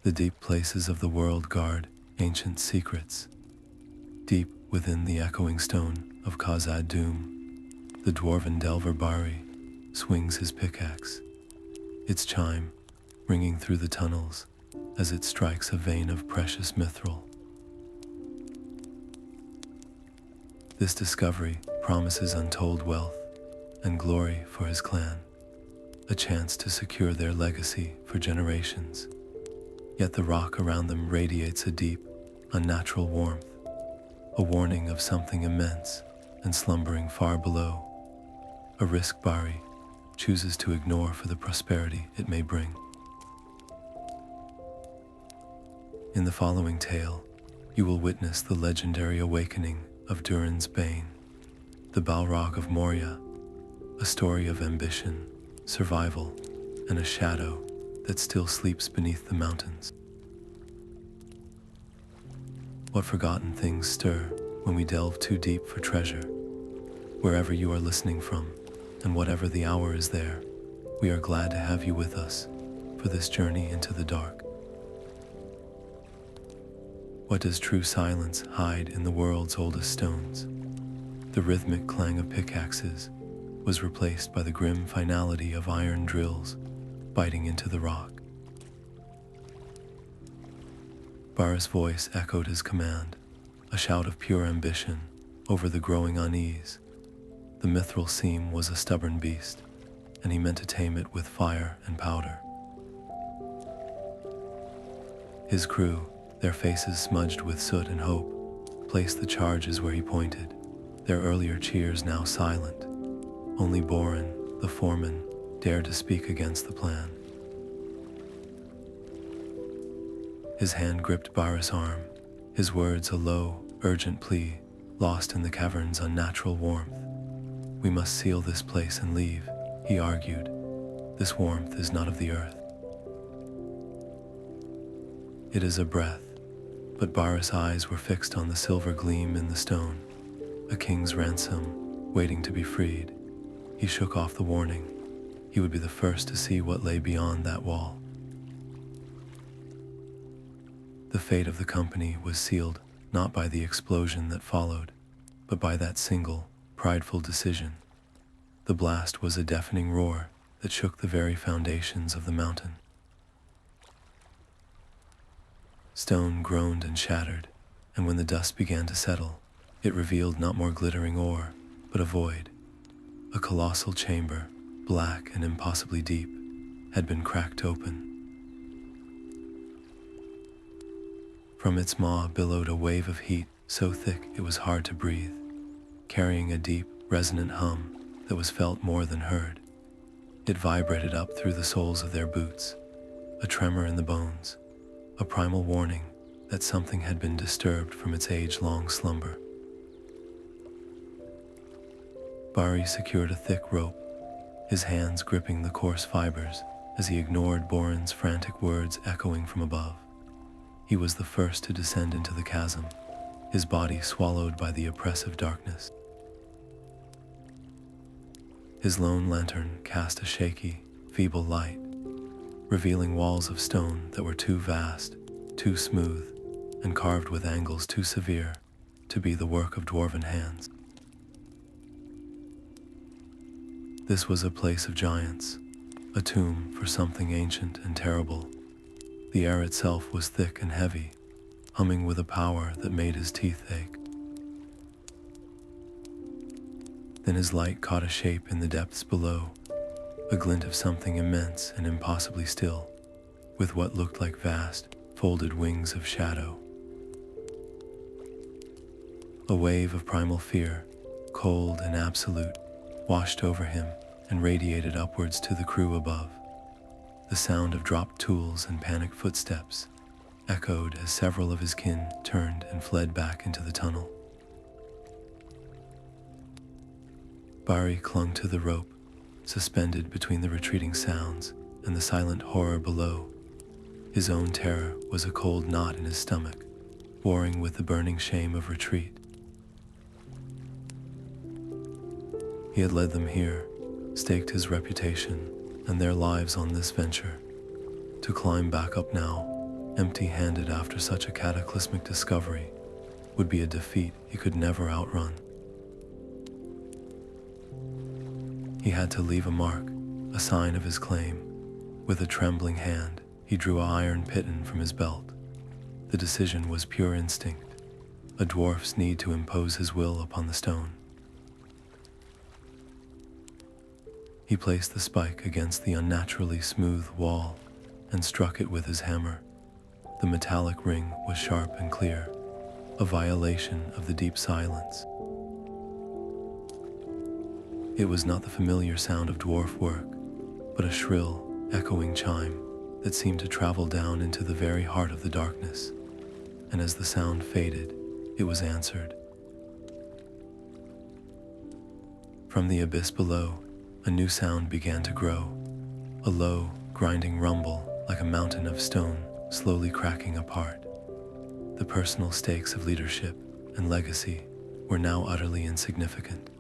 The deep places of the world guard ancient secrets. Deep within the echoing stone of Khazad-dûm, the Dwarven delver Bari swings his pickaxe, its chime ringing through the tunnels as it strikes a vein of precious mithril. This discovery promises untold wealth and glory for his clan, a chance to secure their legacy for generations. Yet the rock around them radiates a deep, unnatural warmth, a warning of something immense and slumbering far below, a risk Bari chooses to ignore for the prosperity it may bring. In the following tale, you will witness the legendary awakening of Durin's Bane, the Balrog of Moria, a story of ambition, survival, and a shadow that still sleeps beneath the mountains. What forgotten things stir when we delve too deep for treasure? Wherever you are listening from, and whatever the hour is there, we are glad to have you with us for this journey into the dark. What does true silence hide in the world's oldest stones? The rhythmic clang of pickaxes was replaced by the grim finality of iron drills biting into the rock. Bari's voice echoed his command, a shout of pure ambition over the growing unease. The mithril seam was a stubborn beast, and he meant to tame it with fire and powder. His crew, their faces smudged with soot and hope, placed the charges where he pointed, their earlier cheers now silent. Only Borin, the foreman, dared to speak against the plan. His hand gripped Bari's arm, his words a low, urgent plea, lost in the cavern's unnatural warmth. "We must seal this place and leave," he argued. "This warmth is not of the earth. It is a breath." But Bari's eyes were fixed on the silver gleam in the stone, a king's ransom waiting to be freed. He shook off the warning. He would be the first to see what lay beyond that wall. The fate of the company was sealed not by the explosion that followed, but by that single, prideful decision. The blast was a deafening roar that shook the very foundations of the mountain. Stone groaned and shattered, and when the dust began to settle, it revealed not more glittering ore, but a void. A colossal chamber, black and impossibly deep, had been cracked open. From its maw billowed a wave of heat so thick it was hard to breathe, carrying a deep, resonant hum that was felt more than heard. It vibrated up through the soles of their boots, a tremor in the bones, a primal warning that something had been disturbed from its age-long slumber. Bari secured a thick rope, his hands gripping the coarse fibers as he ignored Borin's frantic words echoing from above. He was the first to descend into the chasm, his body swallowed by the oppressive darkness. His lone lantern cast a shaky, feeble light, revealing walls of stone that were too vast, too smooth, and carved with angles too severe to be the work of dwarven hands. This was a place of giants, a tomb for something ancient and terrible. The air itself was thick and heavy, humming with a power that made his teeth ache. Then his light caught a shape in the depths below, a glint of something immense and impossibly still, with what looked like vast, folded wings of shadow. A wave of primal fear, cold and absolute, washed over him and radiated upwards to the crew above. The sound of dropped tools and panicked footsteps echoed as several of his kin turned and fled back into the tunnel. Bari clung to the rope, suspended between the retreating sounds and the silent horror below. His own terror was a cold knot in his stomach, warring with the burning shame of retreat. He had led them here, staked his reputation and their lives on this venture. To climb back up now empty-handed after such a cataclysmic discovery would be a defeat he could never outrun. He had to leave a mark, a sign of his claim. With a trembling hand, he drew an iron piton from his belt. The decision was pure instinct, a dwarf's need to impose his will upon the stone. He placed the spike against the unnaturally smooth wall and struck it with his hammer. The metallic ring was sharp and clear, a violation of the deep silence. It was not the familiar sound of dwarf work, but a shrill, echoing chime that seemed to travel down into the very heart of the darkness. And as the sound faded, it was answered. From the abyss below, a new sound began to grow, a low, grinding rumble like a mountain of stone slowly cracking apart. The personal stakes of leadership and legacy were now utterly insignificant.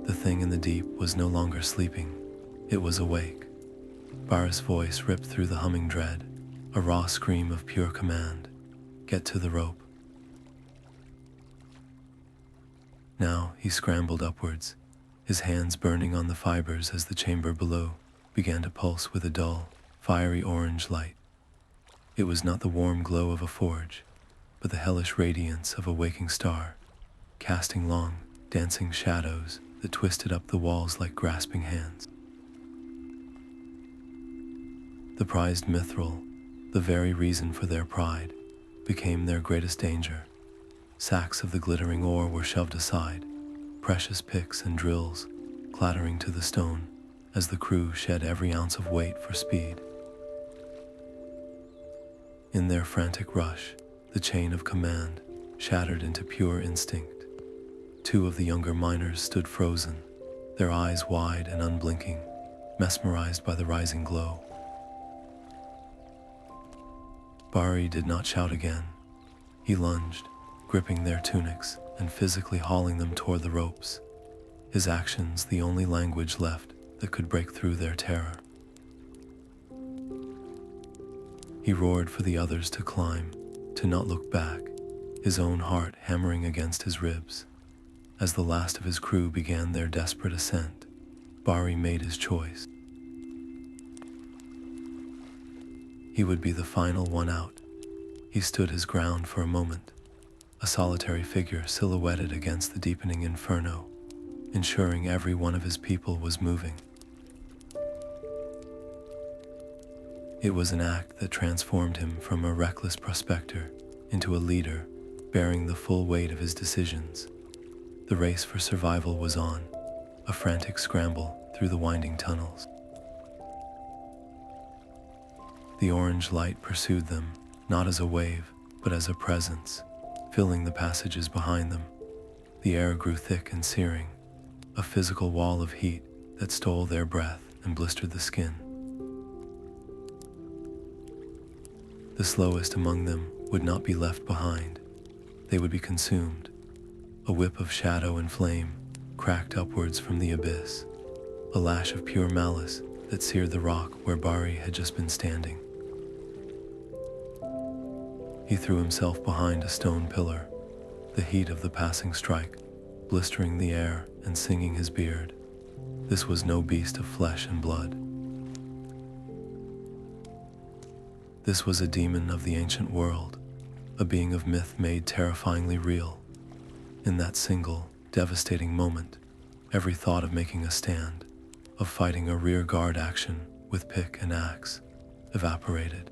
The thing in the deep was no longer sleeping, it was awake. Bari's voice ripped through the humming dread, a raw scream of pure command. Get to the rope. Now he scrambled upwards, his hands burning on the fibers as the chamber below began to pulse with a dull, fiery orange light. It was not the warm glow of a forge, but the hellish radiance of a waking star, casting long, dancing shadows that twisted up the walls like grasping hands. The prized mithril, the very reason for their pride, became their greatest danger. Sacks of the glittering ore were shoved aside, precious picks and drills clattering to the stone as the crew shed every ounce of weight for speed. In their frantic rush, the chain of command shattered into pure instinct. Two of the younger miners stood frozen, their eyes wide and unblinking, mesmerized by the rising glow. Bari did not shout again. He lunged, gripping their tunics and physically hauling them toward the ropes, his actions the only language left that could break through their terror. He roared for the others to climb, to not look back, his own heart hammering against his ribs. As the last of his crew began their desperate ascent, Bari made his choice. He would be the final one out. He stood his ground for a moment, a solitary figure silhouetted against the deepening inferno, ensuring every one of his people was moving. It was an act that transformed him from a reckless prospector into a leader, bearing the full weight of his decisions. The race for survival was on, a frantic scramble through the winding tunnels. The orange light pursued them, not as a wave, but as a presence, filling the passages behind them. The air grew thick and searing, a physical wall of heat that stole their breath and blistered the skin. The slowest among them would not be left behind. They would be consumed. A whip of shadow and flame cracked upwards from the abyss, a lash of pure malice that seared the rock where Bari had just been standing. He threw himself behind a stone pillar, the heat of the passing strike blistering the air and singing his beard. This was no beast of flesh and blood. This was a demon of the ancient world, a being of myth made terrifyingly real. In that single, devastating moment, every thought of making a stand, of fighting a rear guard action with pick and axe, evaporated.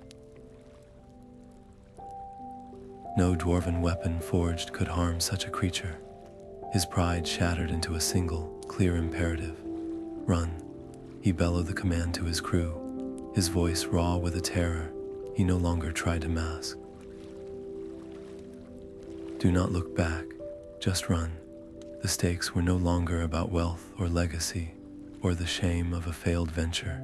No dwarven weapon forged could harm such a creature. His pride shattered into a single, clear imperative. Run. He bellowed the command to his crew, his voice raw with a terror he no longer tried to mask. Do not look back, just run. The stakes were no longer about wealth or legacy, or the shame of a failed venture.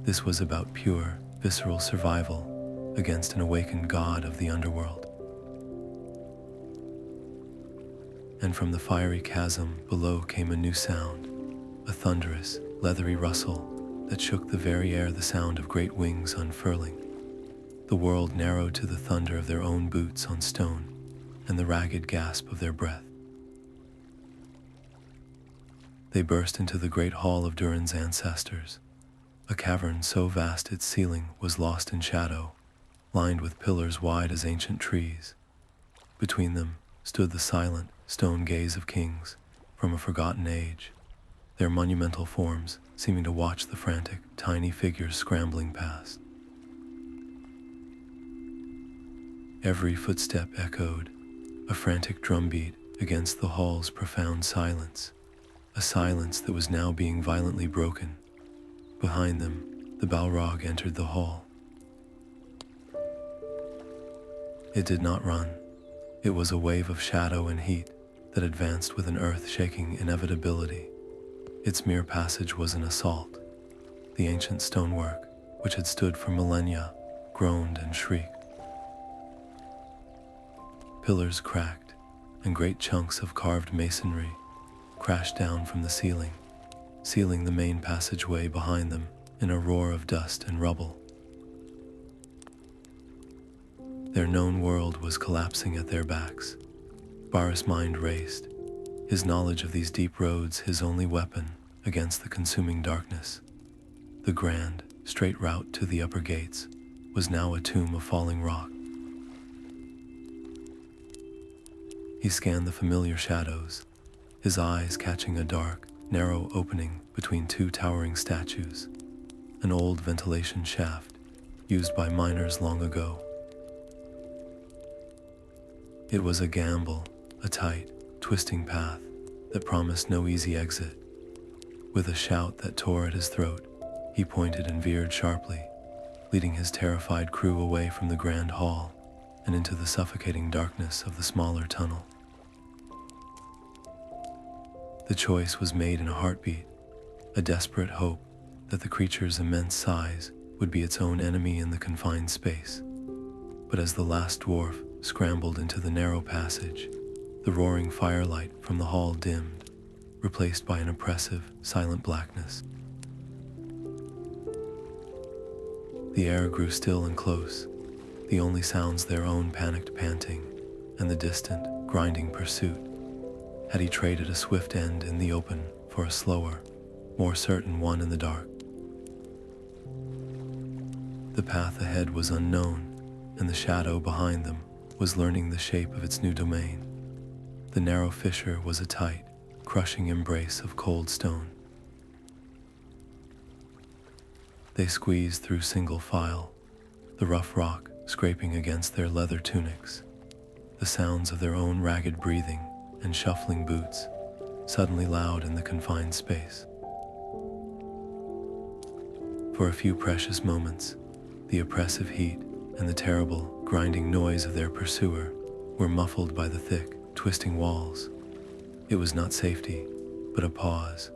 This was about pure, visceral survival against an awakened god of the underworld. And from the fiery chasm below came a new sound, a thunderous, leathery rustle, that shook the very air, the sound of great wings unfurling. The world narrowed to the thunder of their own boots on stone and the ragged gasp of their breath. They burst into the great hall of Durin's ancestors, a cavern so vast its ceiling was lost in shadow, lined with pillars wide as ancient trees. Between them stood the silent stone gaze of kings from a forgotten age, their monumental forms seeming to watch the frantic, tiny figures scrambling past. Every footstep echoed, a frantic drumbeat against the hall's profound silence, a silence that was now being violently broken. Behind them, the Balrog entered the hall. It did not run. It was a wave of shadow and heat that advanced with an earth-shaking inevitability. Its mere passage was an assault. The ancient stonework, which had stood for millennia, groaned and shrieked. Pillars cracked, and great chunks of carved masonry crashed down from the ceiling, sealing the main passageway behind them in a roar of dust and rubble. Their known world was collapsing at their backs. Baris' mind raced, his knowledge of these deep roads his only weapon against the consuming darkness. The grand, straight route to the upper gates was now a tomb of falling rock. He scanned the familiar shadows, his eyes catching a dark, narrow opening between two towering statues, an old ventilation shaft used by miners long ago. It was a gamble, a tight, twisting path that promised no easy exit. With a shout that tore at his throat, he pointed and veered sharply, leading his terrified crew away from the grand hall and into the suffocating darkness of the smaller tunnel. The choice was made in a heartbeat, a desperate hope that the creature's immense size would be its own enemy in the confined space. But as the last dwarf scrambled into the narrow passage, the roaring firelight from the hall dimmed, replaced by an oppressive, silent blackness. The air grew still and close, the only sounds their own panicked panting and the distant, grinding pursuit. Had he traded a swift end in the open for a slower, more certain one in the dark? The path ahead was unknown, and the shadow behind them was learning the shape of its new domain. The narrow fissure was a tight, crushing embrace of cold stone. They squeezed through single file, the rough rock scraping against their leather tunics, the sounds of their own ragged breathing and shuffling boots, suddenly loud in the confined space. For a few precious moments, the oppressive heat and the terrible, grinding noise of their pursuer were muffled by the thick, twisting walls. It was not safety, but a pause,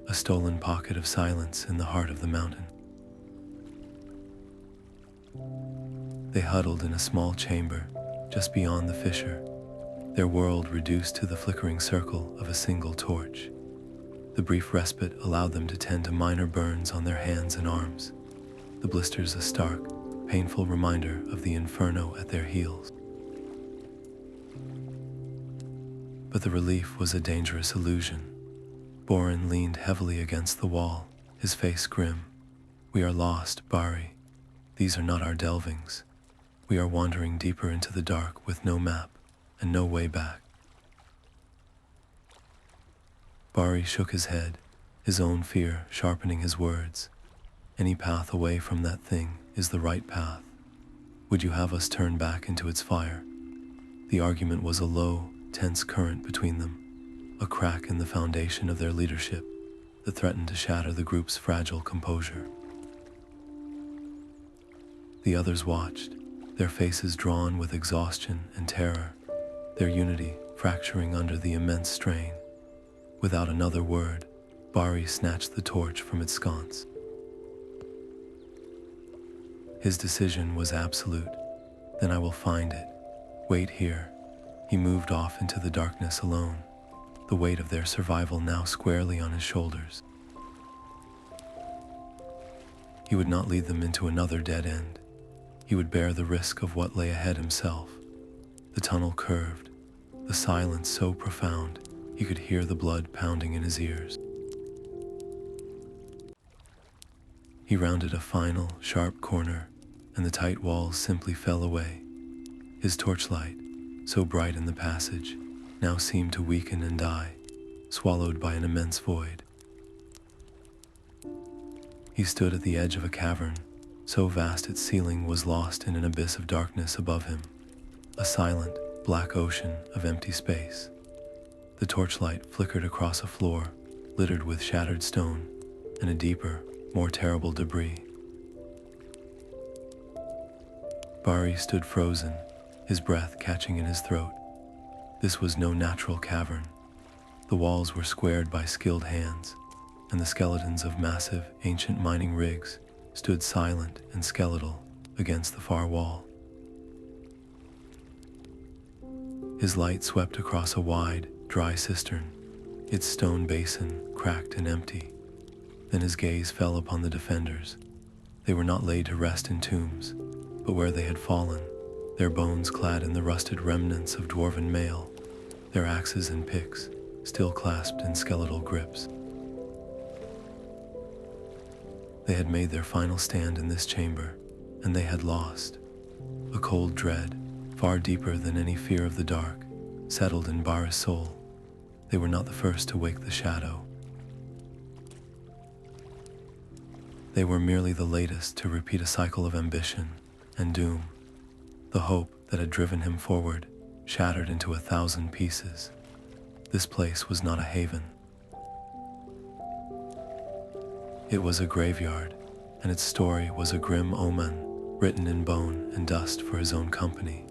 a stolen pocket of silence in the heart of the mountain. They huddled in a small chamber just beyond the fissure, their world reduced to the flickering circle of a single torch. The brief respite allowed them to tend to minor burns on their hands and arms, the blisters a stark, painful reminder of the inferno at their heels. But the relief was a dangerous illusion. Borin leaned heavily against the wall, his face grim. "We are lost, Bari. These are not our delvings. We are wandering deeper into the dark with no map and no way back." Bari shook his head, his own fear sharpening his words. "Any path away from that thing is the right path. Would you have us turn back into its fire?" The argument was a low, tense current between them, a crack in the foundation of their leadership that threatened to shatter the group's fragile composure. The others watched, their faces drawn with exhaustion and terror, their unity fracturing under the immense strain. Without another word, Bari snatched the torch from its sconce. His decision was absolute. "Then I will find it. Wait here." He moved off into the darkness alone, the weight of their survival now squarely on his shoulders. He would not lead them into another dead end. He would bear the risk of what lay ahead himself. The tunnel curved, the silence so profound he could hear the blood pounding in his ears. He rounded a final, sharp corner, and the tight walls simply fell away. His torchlight, so bright in the passage, now seemed to weaken and die, swallowed by an immense void. He stood at the edge of a cavern, so vast its ceiling was lost in an abyss of darkness above him, a silent, black ocean of empty space. The torchlight flickered across a floor littered with shattered stone and a deeper, more terrible debris. Bari stood frozen, his breath catching in his throat. This was no natural cavern. The walls were squared by skilled hands, and the skeletons of massive, ancient mining rigs stood silent and skeletal against the far wall. His light swept across a wide, dry cistern, its stone basin cracked and empty. Then his gaze fell upon the defenders. They were not laid to rest in tombs, but where they had fallen, their bones clad in the rusted remnants of dwarven mail, their axes and picks still clasped in skeletal grips. They had made their final stand in this chamber, and they had lost. A cold dread, far deeper than any fear of the dark, settled in Bari's soul. They were not the first to wake the shadow. They were merely the latest to repeat a cycle of ambition and doom. The hope that had driven him forward shattered into 1,000 pieces. This place was not a haven. It was a graveyard, and its story was a grim omen written in bone and dust for his own company.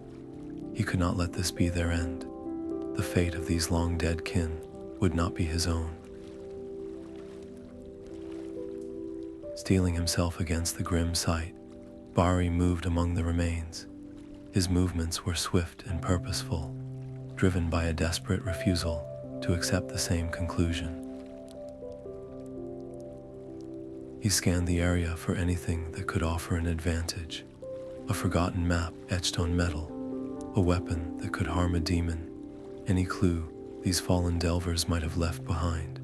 He could not let this be their end. The fate of these long-dead kin would not be his own. Steeling himself against the grim sight, Bari moved among the remains. His movements were swift and purposeful, driven by a desperate refusal to accept the same conclusion. He scanned the area for anything that could offer an advantage. A forgotten map etched on metal, a weapon that could harm a demon, any clue these fallen delvers might have left behind.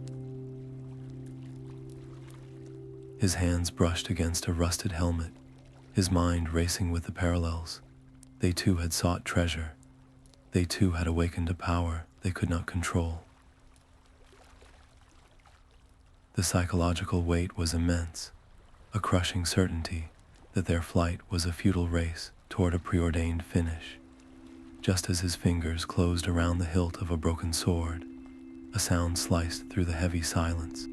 His hands brushed against a rusted helmet, his mind racing with the parallels. They too had sought treasure. They too had awakened a power they could not control. The psychological weight was immense, a crushing certainty that their flight was a futile race toward a preordained finish. Just as his fingers closed around the hilt of a broken sword, a sound sliced through the heavy silence.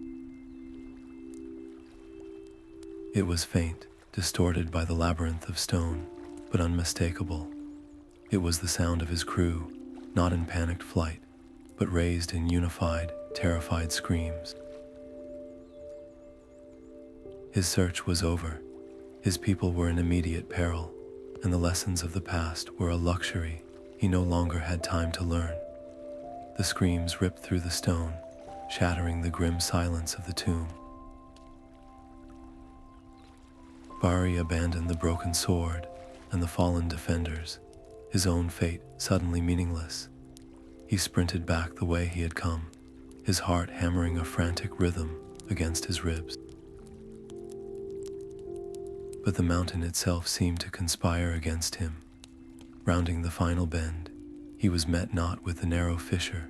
It was faint, distorted by the labyrinth of stone, but unmistakable. It was the sound of his crew, not in panicked flight, but raised in unified, terrified screams. His search was over. His people were in immediate peril, and the lessons of the past were a luxury he no longer had time to learn. The screams ripped through the stone, shattering the grim silence of the tomb. Bari abandoned the broken sword and the fallen defenders, his own fate suddenly meaningless. He sprinted back the way he had come, his heart hammering a frantic rhythm against his ribs. But the mountain itself seemed to conspire against him. Rounding the final bend, he was met not with the narrow fissure,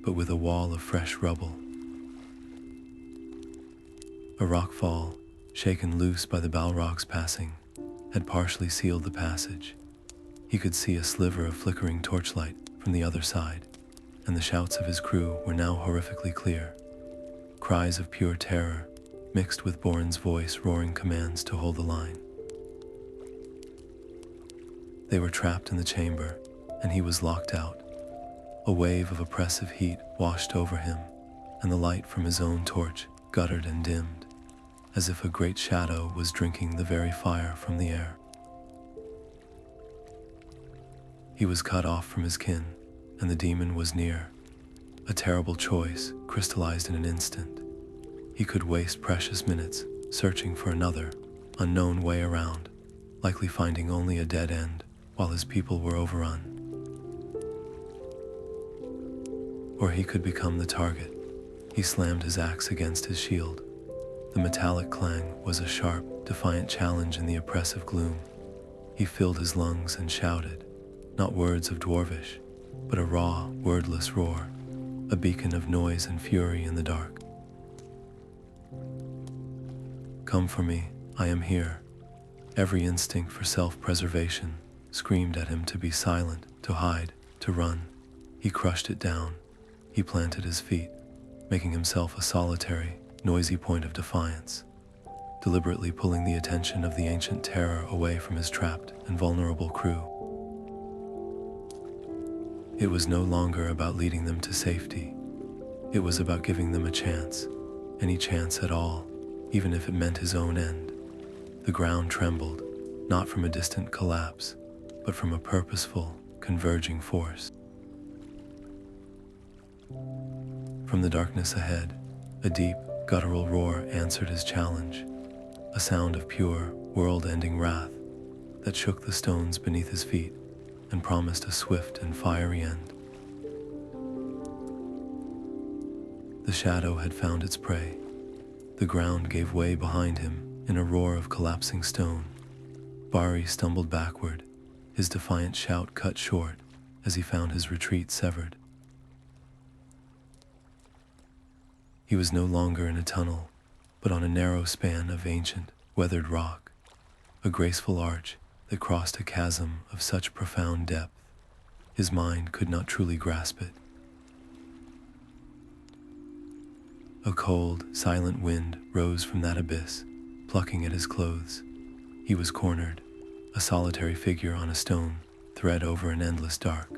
but with a wall of fresh rubble. A rockfall, shaken loose by the Balrog's passing, had partially sealed the passage. He could see a sliver of flickering torchlight from the other side, and the shouts of his crew were now horrifically clear. Cries of pure terror, mixed with Borin's voice roaring commands to hold the line. They were trapped in the chamber, and he was locked out. A wave of oppressive heat washed over him, and the light from his own torch guttered and dimmed, as if a great shadow was drinking the very fire from the air. He was cut off from his kin, and the demon was near. A terrible choice crystallized in an instant. He could waste precious minutes searching for another, unknown way around, likely finding only a dead end while his people were overrun. Or he could become the target. He slammed his axe against his shield. The metallic clang was a sharp, defiant challenge in the oppressive gloom. He filled his lungs and shouted, not words of Dwarvish, but a raw, wordless roar, a beacon of noise and fury in the dark. Come for me, I am here. Every instinct for self-preservation screamed at him to be silent, to hide, to run. He crushed it down. He planted his feet, making himself a solitary, noisy point of defiance, deliberately pulling the attention of the ancient terror away from his trapped and vulnerable crew. It was no longer about leading them to safety. It was about giving them a chance, any chance at all, even if it meant his own end. The ground trembled, not from a distant collapse, but from a purposeful, converging force. From the darkness ahead, a deep, guttural roar answered his challenge, a sound of pure, world-ending wrath that shook the stones beneath his feet and promised a swift and fiery end. The shadow had found its prey. The ground gave way behind him in a roar of collapsing stone. Bari stumbled backward, his defiant shout cut short as he found his retreat severed. He was no longer in a tunnel, but on a narrow span of ancient, weathered rock, a graceful arch that crossed a chasm of such profound depth, his mind could not truly grasp it. A cold, silent wind rose from that abyss, plucking at his clothes. He was cornered, a solitary figure on a stone thread over an endless dark.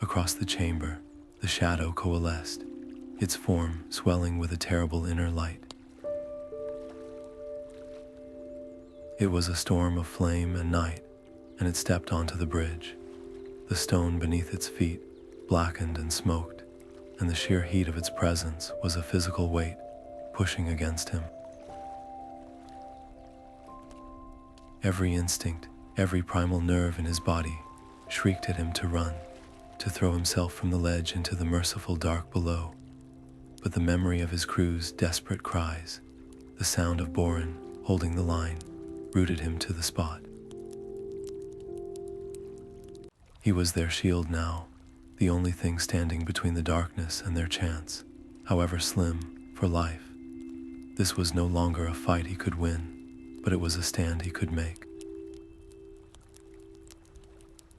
Across the chamber, the shadow coalesced, its form swelling with a terrible inner light. It was a storm of flame and night, and it stepped onto the bridge. The stone beneath its feet blackened and smoked, and the sheer heat of its presence was a physical weight pushing against him. Every instinct, every primal nerve in his body shrieked at him to run, to throw himself from the ledge into the merciful dark below. But the memory of his crew's desperate cries, the sound of Borin holding the line, rooted him to the spot. He was their shield now, the only thing standing between the darkness and their chance, however slim, for life. This was no longer a fight he could win, but it was a stand he could make.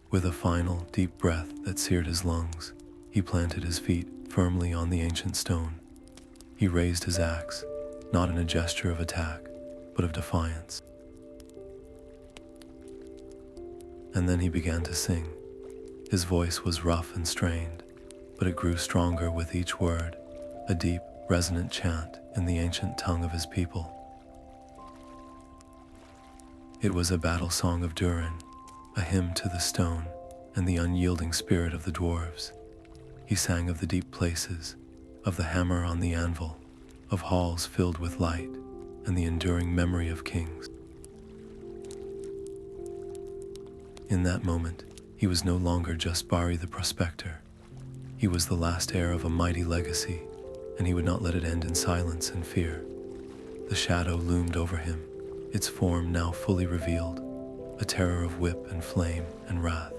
With a final, deep breath that seared his lungs, he planted his feet firmly on the ancient stone. He raised his axe, not in a gesture of attack, but of defiance. And then he began to sing. His voice was rough and strained, but it grew stronger with each word, a deep, resonant chant in the ancient tongue of his people. It was a battle song of Durin, a hymn to the stone and the unyielding spirit of the dwarves. He sang of the deep places, of the hammer on the anvil, of halls filled with light, and the enduring memory of kings. In that moment, he was no longer just Bari the prospector. He was the last heir of a mighty legacy, and he would not let it end in silence and fear. The shadow loomed over him, its form now fully revealed, a terror of whip and flame and wrath.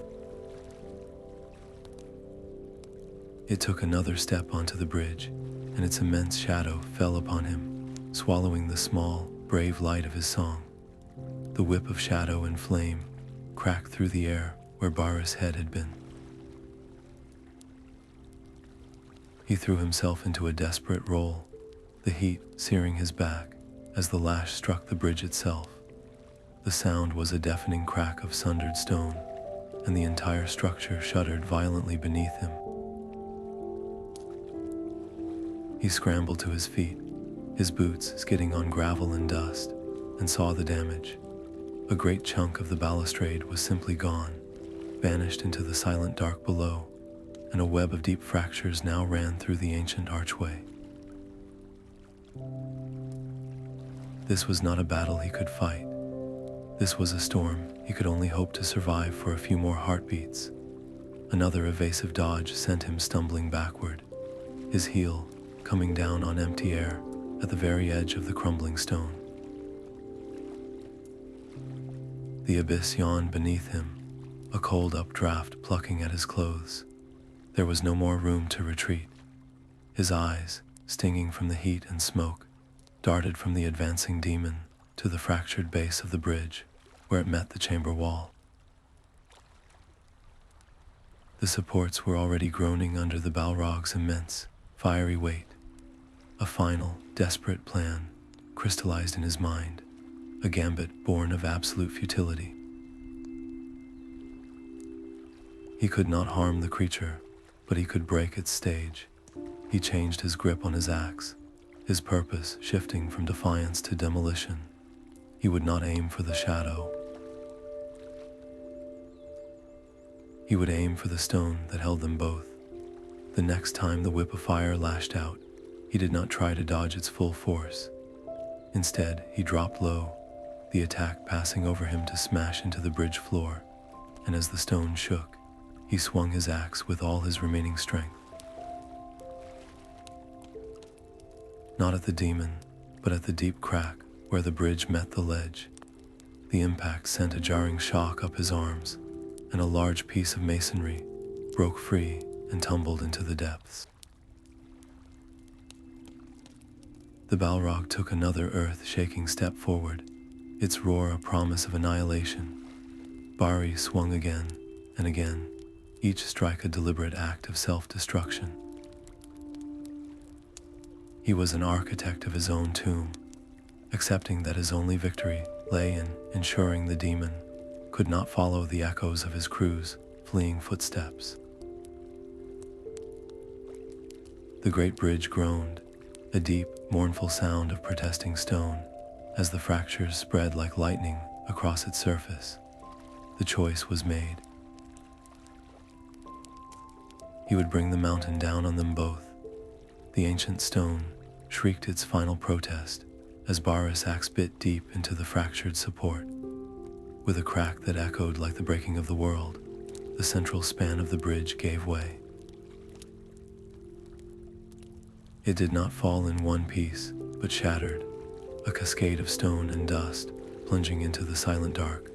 It took another step onto the bridge, and its immense shadow fell upon him, swallowing the small, brave light of his song. The whip of shadow and flame cracked through the air where Bari's head had been. He threw himself into a desperate roll, the heat searing his back as the lash struck the bridge itself. The sound was a deafening crack of sundered stone, and the entire structure shuddered violently beneath him. He scrambled to his feet, his boots skidding on gravel and dust, and saw the damage. A great chunk of the balustrade was simply gone, vanished into the silent dark below, and a web of deep fractures now ran through the ancient archway. This was not a battle he could fight. This was a storm he could only hope to survive for a few more heartbeats. Another evasive dodge sent him stumbling backward, his heel coming down on empty air at the very edge of the crumbling stone. The abyss yawned beneath him, a cold updraft plucking at his clothes. There was no more room to retreat. His eyes, stinging from the heat and smoke, darted from the advancing demon to the fractured base of the bridge, where it met the chamber wall. The supports were already groaning under the Balrog's immense, fiery weight. A final, desperate plan crystallized in his mind, a gambit born of absolute futility. He could not harm the creature, but he could break its stage. He changed his grip on his axe, his purpose shifting from defiance to demolition. He would not aim for the shadow. He would aim for the stone that held them both. The next time the whip of fire lashed out, he did not try to dodge its full force. Instead, he dropped low, the attack passing over him to smash into the bridge floor, and as the stone shook, he swung his axe with all his remaining strength. Not at the demon, but at the deep crack where the bridge met the ledge. The impact sent a jarring shock up his arms, and a large piece of masonry broke free and tumbled into the depths. The Balrog took another earth-shaking step forward, its roar a promise of annihilation. Bari swung again and again, each strike a deliberate act of self-destruction. He was an architect of his own tomb, accepting that his only victory lay in ensuring the demon could not follow the echoes of his crew's fleeing footsteps. The great bridge groaned, a deep, mournful sound of protesting stone, as the fractures spread like lightning across its surface. The choice was made. He would bring the mountain down on them both. The ancient stone shrieked its final protest as Bari's axe bit deep into the fractured support. With a crack that echoed like the breaking of the world, the central span of the bridge gave way. It did not fall in one piece, but shattered, a cascade of stone and dust plunging into the silent dark.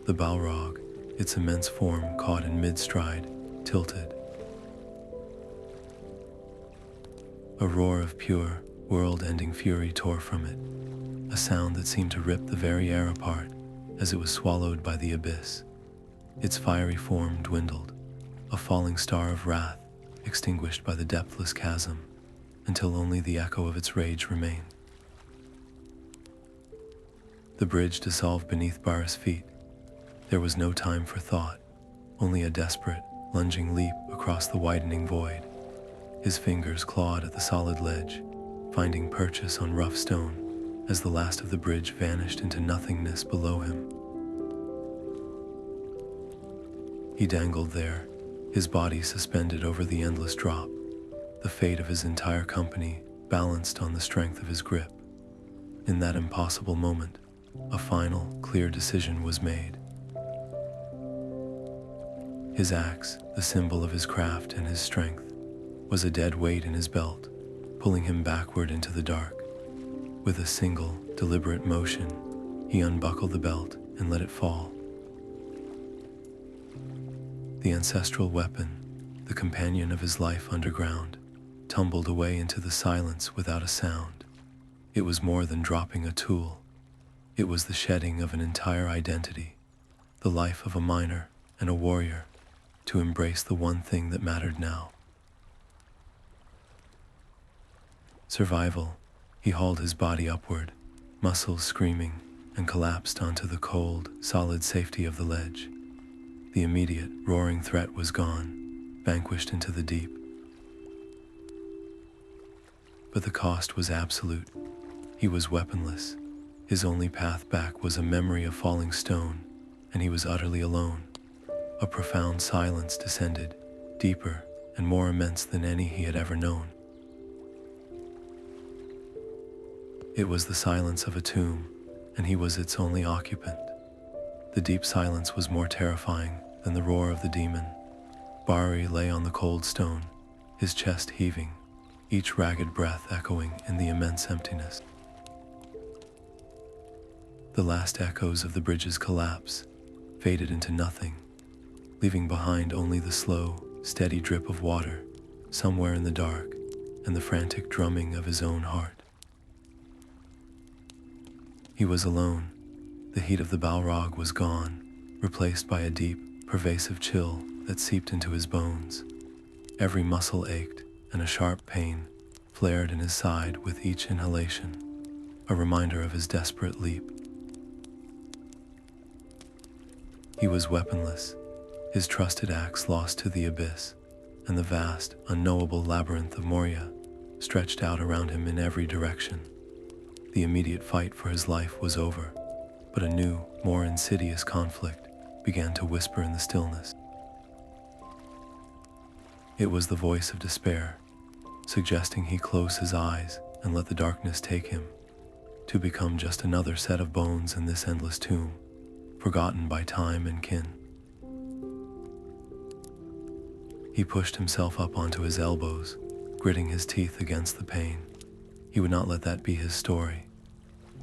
The Balrog, its immense form caught in mid-stride, tilted. A roar of pure, world-ending fury tore from it, a sound that seemed to rip the very air apart as it was swallowed by the abyss. Its fiery form dwindled, a falling star of wrath extinguished by the depthless chasm, until only the echo of its rage remained. The bridge dissolved beneath Bari's feet. There was no time for thought, only a desperate, lunging leap across the widening void. His fingers clawed at the solid ledge, finding purchase on rough stone as the last of the bridge vanished into nothingness below him. He dangled there, his body suspended over the endless drop, the fate of his entire company balanced on the strength of his grip. In that impossible moment, a final, clear decision was made. His axe, the symbol of his craft and his strength, was a dead weight in his belt, pulling him backward into the dark. With a single, deliberate motion, he unbuckled the belt and let it fall. The ancestral weapon, the companion of his life underground, tumbled away into the silence without a sound. It was more than dropping a tool. It was the shedding of an entire identity, the life of a miner and a warrior, to embrace the one thing that mattered now. Survival. He hauled his body upward, muscles screaming, and collapsed onto the cold, solid safety of the ledge. The immediate, roaring threat was gone, vanquished into the deep. But the cost was absolute. He was weaponless. His only path back was a memory of falling stone, and he was utterly alone. A profound silence descended, deeper and more immense than any he had ever known. It was the silence of a tomb, and he was its only occupant. The deep silence was more terrifying than the roar of the demon. Bari lay on the cold stone, his chest heaving, each ragged breath echoing in the immense emptiness. The last echoes of the bridge's collapse faded into nothing, leaving behind only the slow, steady drip of water somewhere in the dark and the frantic drumming of his own heart. He was alone. The heat of the Balrog was gone, replaced by a deep, pervasive chill that seeped into his bones. Every muscle ached, and a sharp pain flared in his side with each inhalation, a reminder of his desperate leap. He was weaponless, his trusted axe lost to the abyss, and the vast, unknowable labyrinth of Moria stretched out around him in every direction. The immediate fight for his life was over, but a new, more insidious conflict began to whisper in the stillness. It was the voice of despair, suggesting he close his eyes and let the darkness take him, to become just another set of bones in this endless tomb, forgotten by time and kin. He pushed himself up onto his elbows, gritting his teeth against the pain. He would not let that be his story.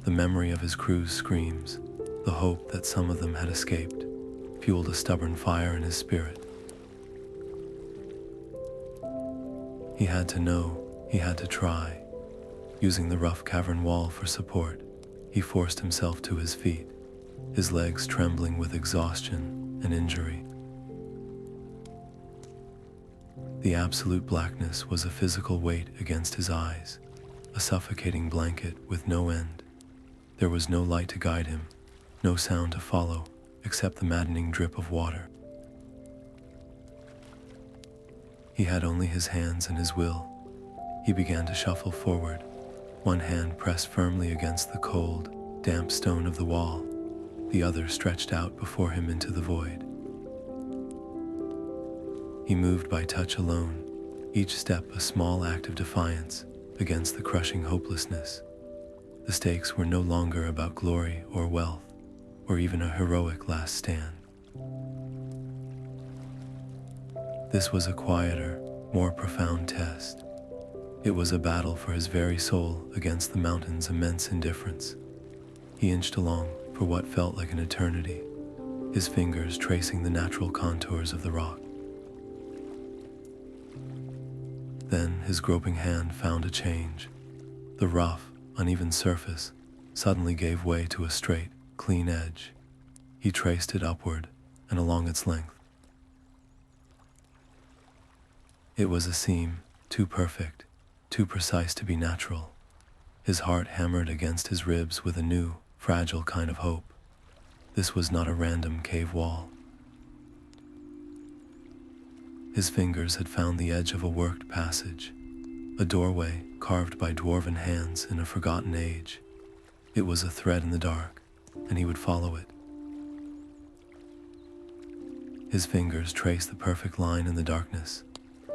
The memory of his crew's screams, the hope that some of them had escaped, fueled a stubborn fire in his spirit. He had to know, he had to try. Using the rough cavern wall for support, he forced himself to his feet, his legs trembling with exhaustion and injury. The absolute blackness was a physical weight against his eyes, a suffocating blanket with no end. There was no light to guide him, no sound to follow, except the maddening drip of water. He had only his hands and his will. He began to shuffle forward, one hand pressed firmly against the cold, damp stone of the wall, the other stretched out before him into the void. He moved by touch alone, each step a small act of defiance against the crushing hopelessness. The stakes were no longer about glory or wealth, or even a heroic last stand. This was a quieter, more profound test. It was a battle for his very soul against the mountain's immense indifference. He inched along for what felt like an eternity, his fingers tracing the natural contours of the rock. Then his groping hand found a change. The rough, uneven surface suddenly gave way to a straight, clean edge. He traced it upward and along its length. It was a seam, too perfect, too precise to be natural. His heart hammered against his ribs with a new, fragile kind of hope. This was not a random cave wall. His fingers had found the edge of a worked passage, a doorway carved by dwarven hands in a forgotten age. It was a thread in the dark, and he would follow it. His fingers traced the perfect line in the darkness,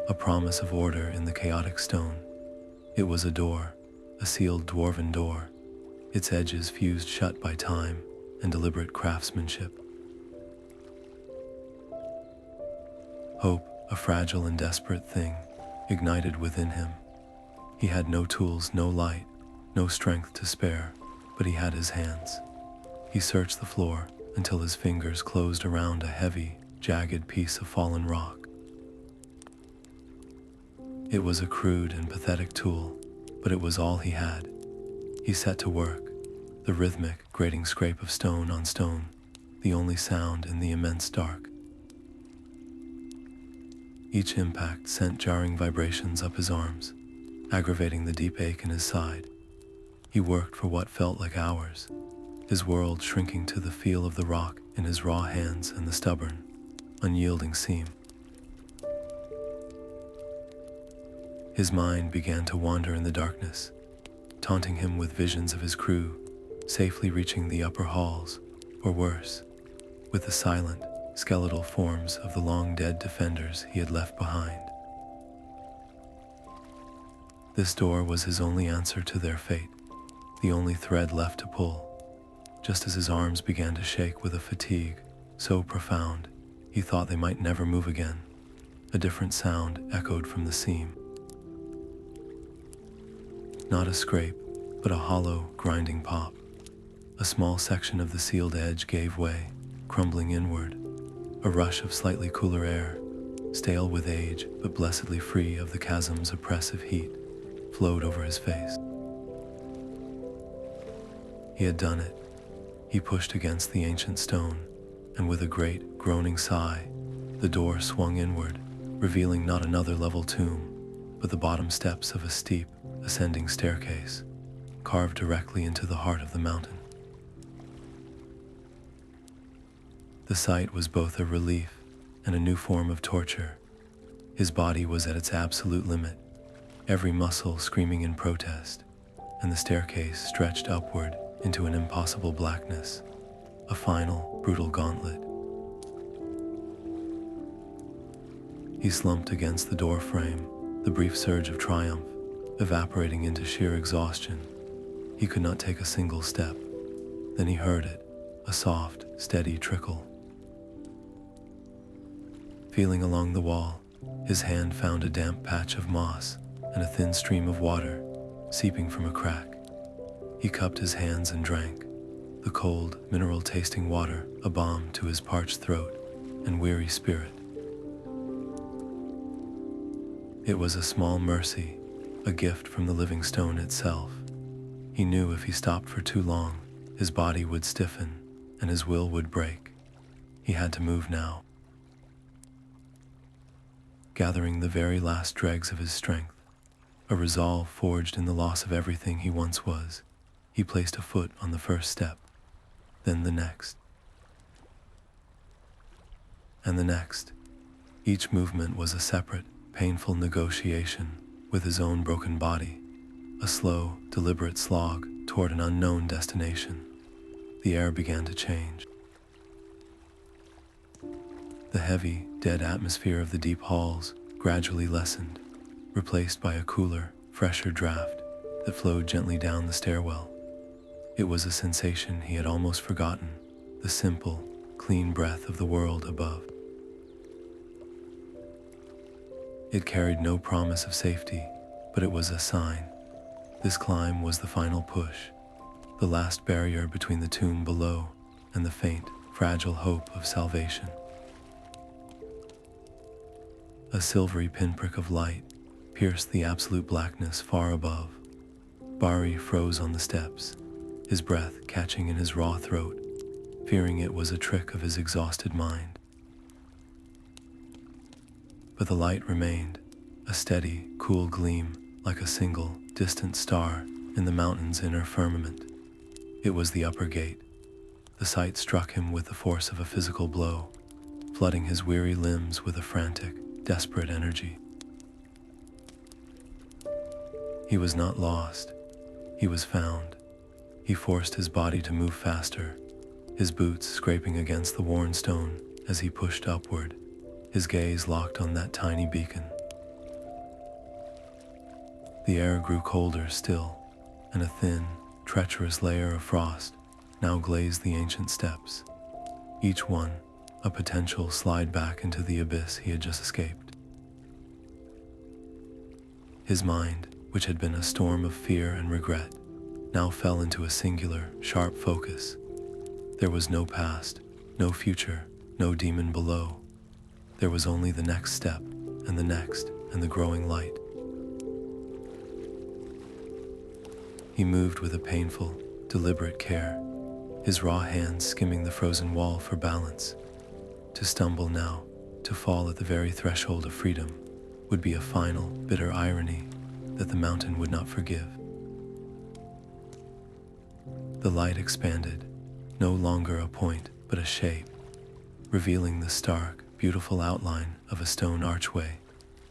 a promise of order in the chaotic stone. It was a door, a sealed dwarven door, its edges fused shut by time and deliberate craftsmanship. Hope, a fragile and desperate thing, ignited within him. He had no tools, no light, no strength to spare, but he had his hands. He searched the floor until his fingers closed around a heavy, jagged piece of fallen rock. It was a crude and pathetic tool, but it was all he had. He set to work, the rhythmic, grating scrape of stone on stone, the only sound in the immense dark. Each impact sent jarring vibrations up his arms, aggravating the deep ache in his side. He worked for what felt like hours, his world shrinking to the feel of the rock in his raw hands and the stubborn, unyielding seam. His mind began to wander in the darkness, taunting him with visions of his crew, safely reaching the upper halls, or worse, with the silent, skeletal forms of the long-dead defenders he had left behind. This door was his only answer to their fate, the only thread left to pull. just as his arms began to shake with a fatigue so profound he thought they might never move again. A different sound echoed from the seam. Not a scrape, but a hollow, grinding pop. A small section of the sealed edge gave way, crumbling inward. A rush of slightly cooler air, stale with age but blessedly free of the chasm's oppressive heat, flowed over his face. He had done it. He pushed against the ancient stone, and with a great, groaning sigh, the door swung inward, revealing not another level tomb, but the bottom steps of a steep, ascending staircase, carved directly into the heart of the mountain. The sight was both a relief and a new form of torture. His body was at its absolute limit, every muscle screaming in protest, and the staircase stretched upward into an impossible blackness, a final, brutal gauntlet. He slumped against the door frame, the brief surge of triumph evaporating into sheer exhaustion. He could not take a single step. Then he heard it, a soft, steady trickle. Feeling along the wall, his hand found a damp patch of moss and a thin stream of water seeping from a crack. He cupped his hands and drank, the cold, mineral-tasting water a balm to his parched throat and weary spirit. It was a small mercy, a gift from the living stone itself. He knew if he stopped for too long, his body would stiffen and his will would break. He had to move now. Gathering the very last dregs of his strength, a resolve forged in the loss of everything he once was, he placed a foot on the first step, then the next, and the next. Each movement was a separate, painful negotiation with his own broken body, a slow, deliberate slog toward an unknown destination. The air began to change. The heavy, dead atmosphere of the deep halls gradually lessened, replaced by a cooler, fresher draft that flowed gently down the stairwell. It was a sensation he had almost forgotten, the simple, clean breath of the world above. It carried no promise of safety, but it was a sign. This climb was the final push, the last barrier between the tomb below and the faint, fragile hope of salvation. A silvery pinprick of light pierced the absolute blackness far above. Bari froze on the steps, his breath catching in his raw throat, fearing it was a trick of his exhausted mind. But the light remained, a steady, cool gleam like a single, distant star in the mountain's inner firmament. It was the upper gate. The sight struck him with the force of a physical blow, flooding his weary limbs with a frantic, desperate energy. He was not lost. He was found. He forced his body to move faster, his boots scraping against the worn stone as he pushed upward, his gaze locked on that tiny beacon. The air grew colder still, and a thin, treacherous layer of frost now glazed the ancient steps, each one a potential slide back into the abyss he had just escaped. His mind, which had been a storm of fear and regret, now fell into a singular, sharp focus. There was no past, no future, no demon below. There was only the next step, and the next, and the growing light. He moved with a painful, deliberate care, his raw hands skimming the frozen wall for balance. To stumble now, to fall at the very threshold of freedom, would be a final, bitter irony that the mountain would not forgive. The light expanded, no longer a point, but a shape, revealing the stark, beautiful outline of a stone archway,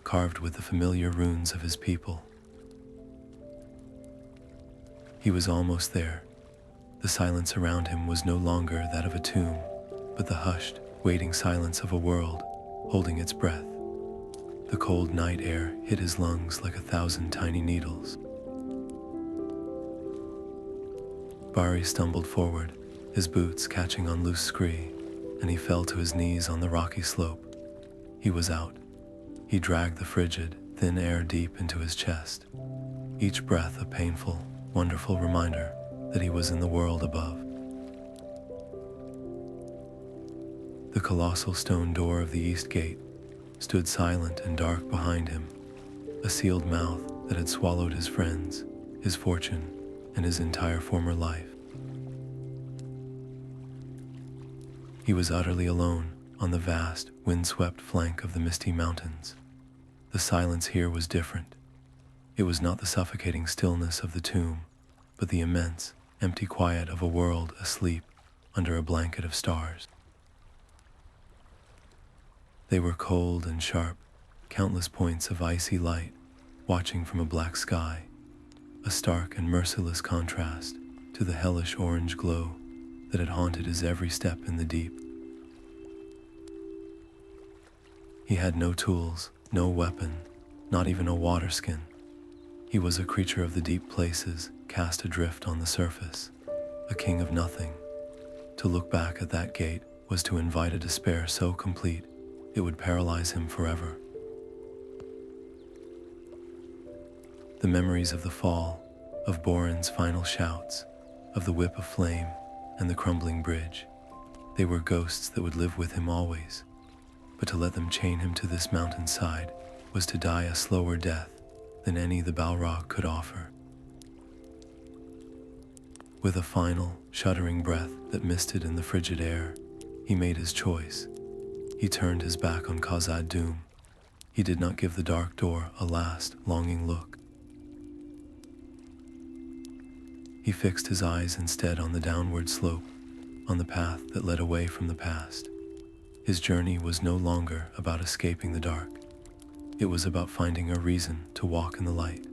carved with the familiar runes of his people. He was almost there. The silence around him was no longer that of a tomb, but the hushed, waiting silence of a world holding its breath. The cold night air hit his lungs like 1,000 tiny needles. Bari stumbled forward, his boots catching on loose scree, and he fell to his knees on the rocky slope. He was out. He dragged the frigid, thin air deep into his chest, each breath a painful, wonderful reminder that he was in the world above. The colossal stone door of the east gate stood silent and dark behind him, a sealed mouth that had swallowed his friends, his fortune, and his entire former life. He was utterly alone on the vast, wind-swept flank of the Misty Mountains. The silence here was different. It was not the suffocating stillness of the tomb, but the immense, empty quiet of a world asleep under a blanket of stars. They were cold and sharp, countless points of icy light watching from a black sky, a stark and merciless contrast to the hellish orange glow that had haunted his every step in the deep. He had no tools, no weapon, not even a water skin. He was a creature of the deep places, cast adrift on the surface, a king of nothing. To look back at that gate was to invite a despair so complete it would paralyze him forever. The memories of the fall, of Borin's final shouts, of the whip of flame and the crumbling bridge, they were ghosts that would live with him always. But to let them chain him to this mountainside was to die a slower death than any the Balrog could offer. With a final, shuddering breath that misted in the frigid air, he made his choice. He turned his back on Khazad-dûm. He did not give the dark door a last, longing look. He fixed his eyes instead on the downward slope, on the path that led away from the past. His journey was no longer about escaping the dark. It was about finding a reason to walk in the light.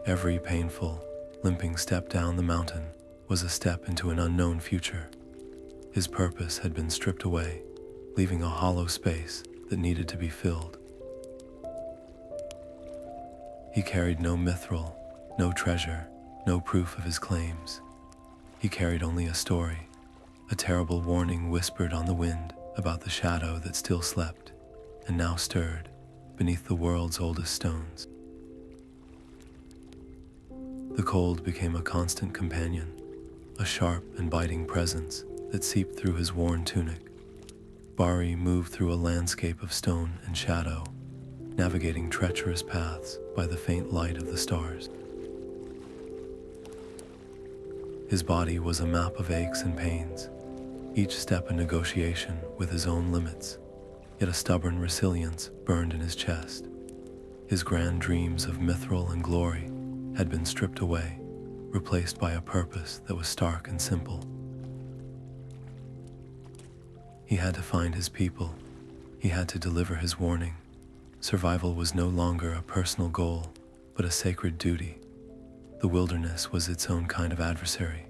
Every painful, limping step down the mountain was a step into an unknown future. His purpose had been stripped away, leaving a hollow space that needed to be filled. He carried no mithril, no treasure, no proof of his claims. He carried only a story, a terrible warning whispered on the wind about the shadow that still slept and now stirred beneath the world's oldest stones. The cold became a constant companion, a sharp and biting presence that seeped through his worn tunic. Bari moved through a landscape of stone and shadow, navigating treacherous paths by the faint light of the stars. His body was a map of aches and pains, each step a negotiation with his own limits, yet a stubborn resilience burned in his chest. His grand dreams of mithril and glory had been stripped away, replaced by a purpose that was stark and simple. He had to find his people. He had to deliver his warning. Survival was no longer a personal goal, but a sacred duty. The wilderness was its own kind of adversary,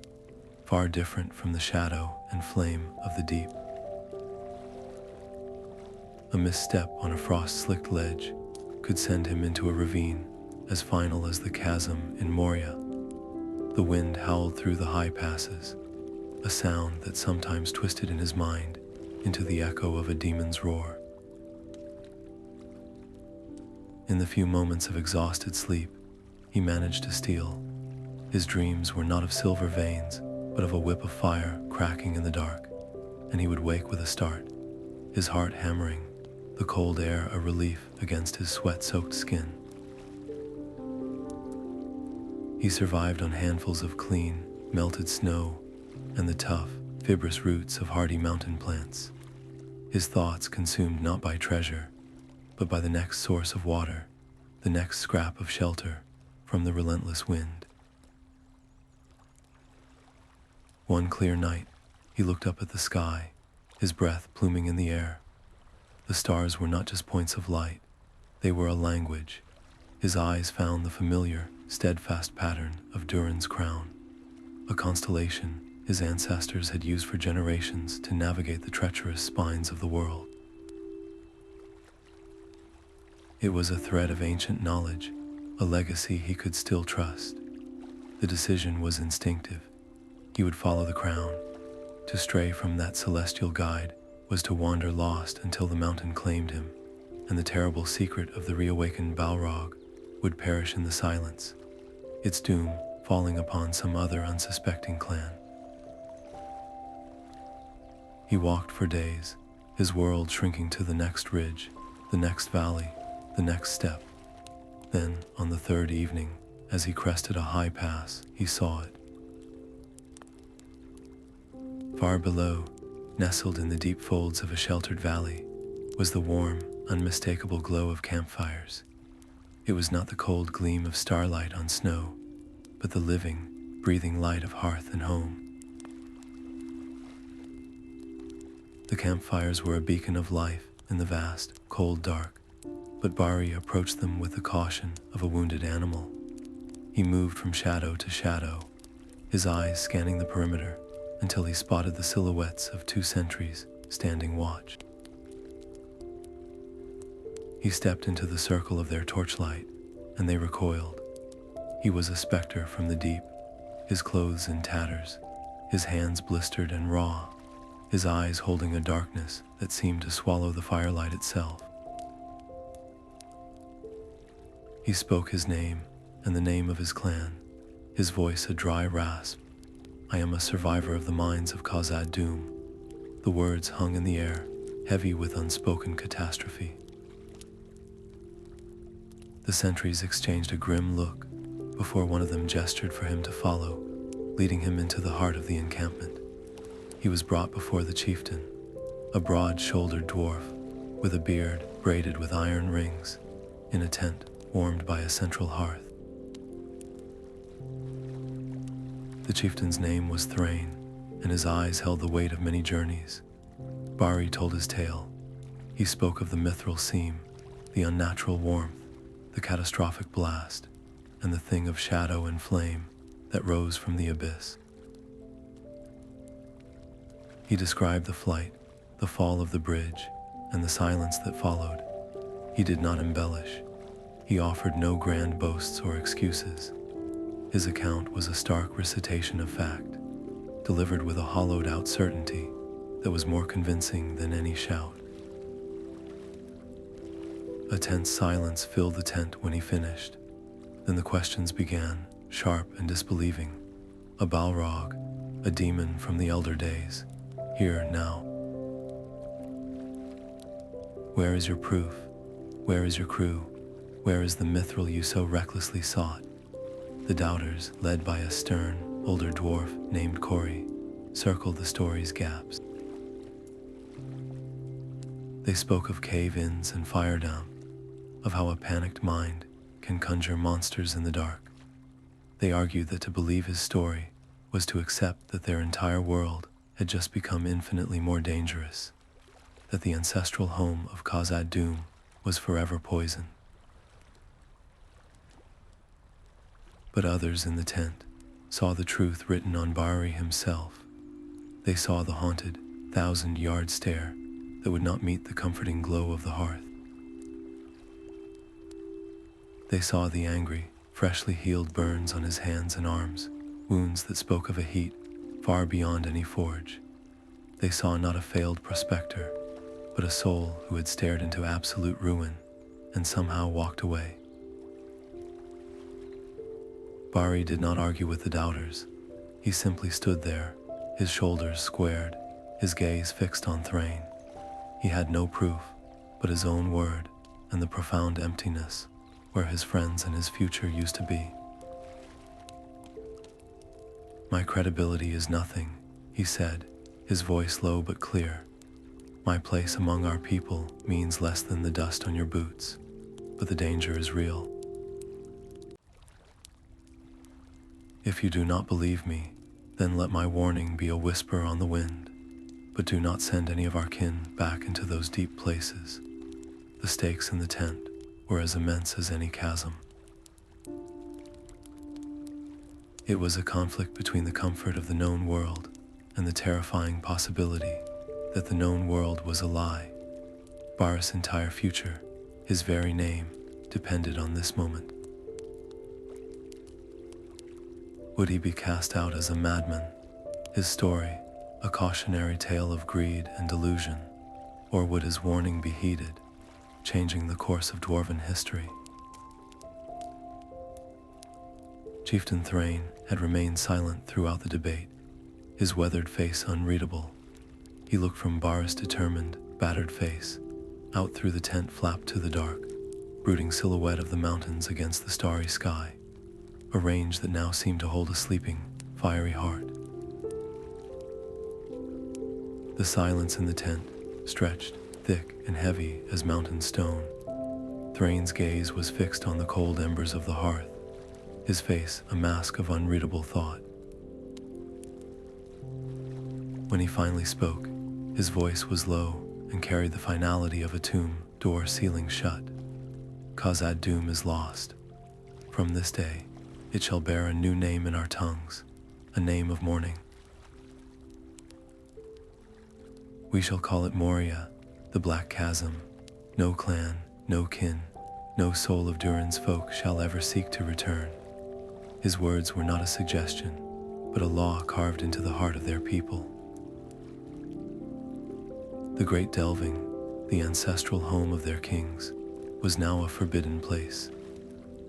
far different from the shadow and flame of the deep. A misstep on a frost-slicked ledge could send him into a ravine as final as the Chasm in Moria. The wind howled through the high passes, a sound that sometimes twisted in his mind into the echo of a demon's roar. In the few moments of exhausted sleep, he managed to steal. His dreams were not of silver veins, but of a whip of fire cracking in the dark, and he would wake with a start, his heart hammering, the cold air a relief against his sweat-soaked skin. He survived on handfuls of clean, melted snow and the tough, fibrous roots of hardy mountain plants. His thoughts consumed not by treasure, but by the next source of water, the next scrap of shelter from the relentless wind. One clear night, he looked up at the sky, his breath pluming in the air. The stars were not just points of light, they were a language. His eyes found the familiar, steadfast pattern of Durin's crown, a constellation his ancestors had used for generations to navigate the treacherous spines of the world. It was a thread of ancient knowledge, a legacy he could still trust. The decision was instinctive. He would follow the crown. To stray from that celestial guide was to wander lost until the mountain claimed him, and the terrible secret of the reawakened Balrog would perish in the silence, its doom falling upon some other unsuspecting clan. He walked for days, his world shrinking to the next ridge, the next valley, the next step. Then, on the third evening, as he crested a high pass, he saw it. Far below, nestled in the deep folds of a sheltered valley, was the warm, unmistakable glow of campfires. It was not the cold gleam of starlight on snow, but the living, breathing light of hearth and home. The campfires were a beacon of life in the vast, cold dark, but Bari approached them with the caution of a wounded animal. He moved from shadow to shadow, his eyes scanning the perimeter until he spotted the silhouettes of 2 sentries standing watch. He stepped into the circle of their torchlight, and they recoiled. He was a specter from the deep, his clothes in tatters, his hands blistered and raw, his eyes holding a darkness that seemed to swallow the firelight itself. He spoke his name and the name of his clan, his voice a dry rasp. "I am a survivor of the mines of Khazad-dûm." The words hung in the air, heavy with unspoken catastrophe. The sentries exchanged a grim look before one of them gestured for him to follow, leading him into the heart of the encampment. He was brought before the chieftain, a broad-shouldered dwarf with a beard braided with iron rings, in a tent warmed by a central hearth. The chieftain's name was Thrain, and his eyes held the weight of many journeys. Bari told his tale. He spoke of the mithril seam, the unnatural warmth, the catastrophic blast, and the thing of shadow and flame that rose from the abyss. He described the flight, the fall of the bridge, and the silence that followed. He did not embellish. He offered no grand boasts or excuses. His account was a stark recitation of fact, delivered with a hollowed-out certainty that was more convincing than any shout. A tense silence filled the tent when he finished. Then the questions began, sharp and disbelieving. A Balrog, a demon from the elder days, here now. Where is your proof? Where is your crew? Where is the mithril you so recklessly sought? The doubters, led by a stern, older dwarf named Corey, circled the story's gaps. They spoke of cave-ins and fire damp, of how a panicked mind can conjure monsters in the dark. They argued that to believe his story was to accept that their entire world had just become infinitely more dangerous, that the ancestral home of Khazad-dûm was forever poisoned. But others in the tent saw the truth written on Bari himself. They saw the haunted, 1,000-yard stare that would not meet the comforting glow of the hearth. They saw the angry, freshly healed burns on his hands and arms, wounds that spoke of a heat far beyond any forge. They saw not a failed prospector, but a soul who had stared into absolute ruin and somehow walked away. Bari did not argue with the doubters. He simply stood there, his shoulders squared, his gaze fixed on Thrain. He had no proof, but his own word and the profound emptiness where his friends and his future used to be. "My credibility is nothing," he said, his voice low but clear. "My place among our people means less than the dust on your boots, but the danger is real. If you do not believe me, then let my warning be a whisper on the wind, but do not send any of our kin back into those deep places." The stakes in the tent were as immense as any chasm. It was a conflict between the comfort of the known world and the terrifying possibility that the known world was a lie. Baris' entire future, his very name, depended on this moment. Would he be cast out as a madman, his story a cautionary tale of greed and delusion, or would his warning be heeded, changing the course of Dwarven history? Chieftain Thrain had remained silent throughout the debate, his weathered face unreadable. He looked from Bari's determined, battered face, out through the tent flap to the dark, brooding silhouette of the mountains against the starry sky, a range that now seemed to hold a sleeping, fiery heart. The silence in the tent stretched, thick and heavy as mountain stone. Thrain's gaze was fixed on the cold embers of the hearth, his face a mask of unreadable thought. When he finally spoke, his voice was low and carried the finality of a tomb door sealing shut. Khazad-dûm is lost. From this day, it shall bear a new name in our tongues, a name of mourning. We shall call it Moria, the Black Chasm. No clan, no kin, no soul of Durin's folk shall ever seek to return. His words were not a suggestion, but a law carved into the heart of their people. The great delving, the ancestral home of their kings, was now a forbidden place.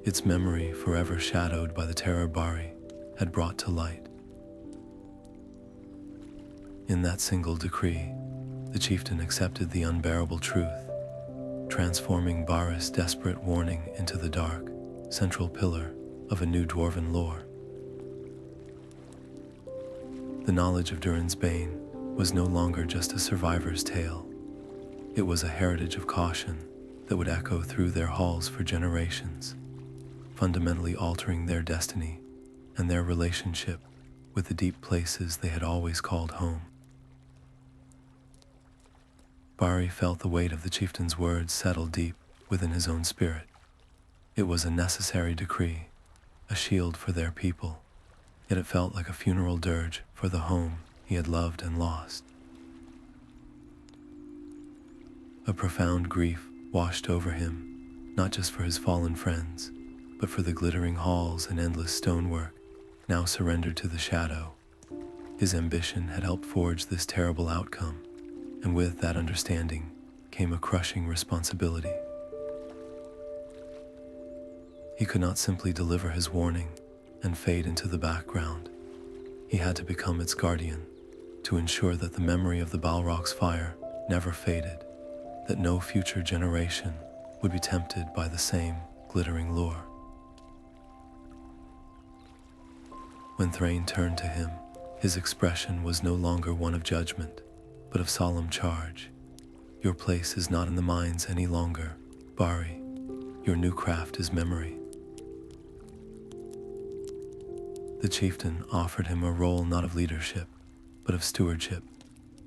Its memory, forever shadowed by the terror Bari had brought to light. In that single decree, the chieftain accepted the unbearable truth, transforming Bari's desperate warning into the dark, central pillar of a new Dwarven lore. The knowledge of Durin's Bane was no longer just a survivor's tale. It was a heritage of caution that would echo through their halls for generations, fundamentally altering their destiny and their relationship with the deep places they had always called home. Bari felt the weight of the chieftain's words settle deep within his own spirit. It was a necessary decree, a shield for their people, yet it felt like a funeral dirge for the home he had loved and lost. A profound grief washed over him, not just for his fallen friends, but for the glittering halls and endless stonework now surrendered to the shadow. His ambition had helped forge this terrible outcome, and with that understanding came a crushing responsibility. He could not simply deliver his warning and fade into the background. He had to become its guardian, to ensure that the memory of the Balrog's fire never faded, that no future generation would be tempted by the same glittering lure. When Thrain turned to him, his expression was no longer one of judgment, but of solemn charge. Your place is not in the mines any longer, Bari. Your new craft is memory. The chieftain offered him a role not of leadership, but of stewardship,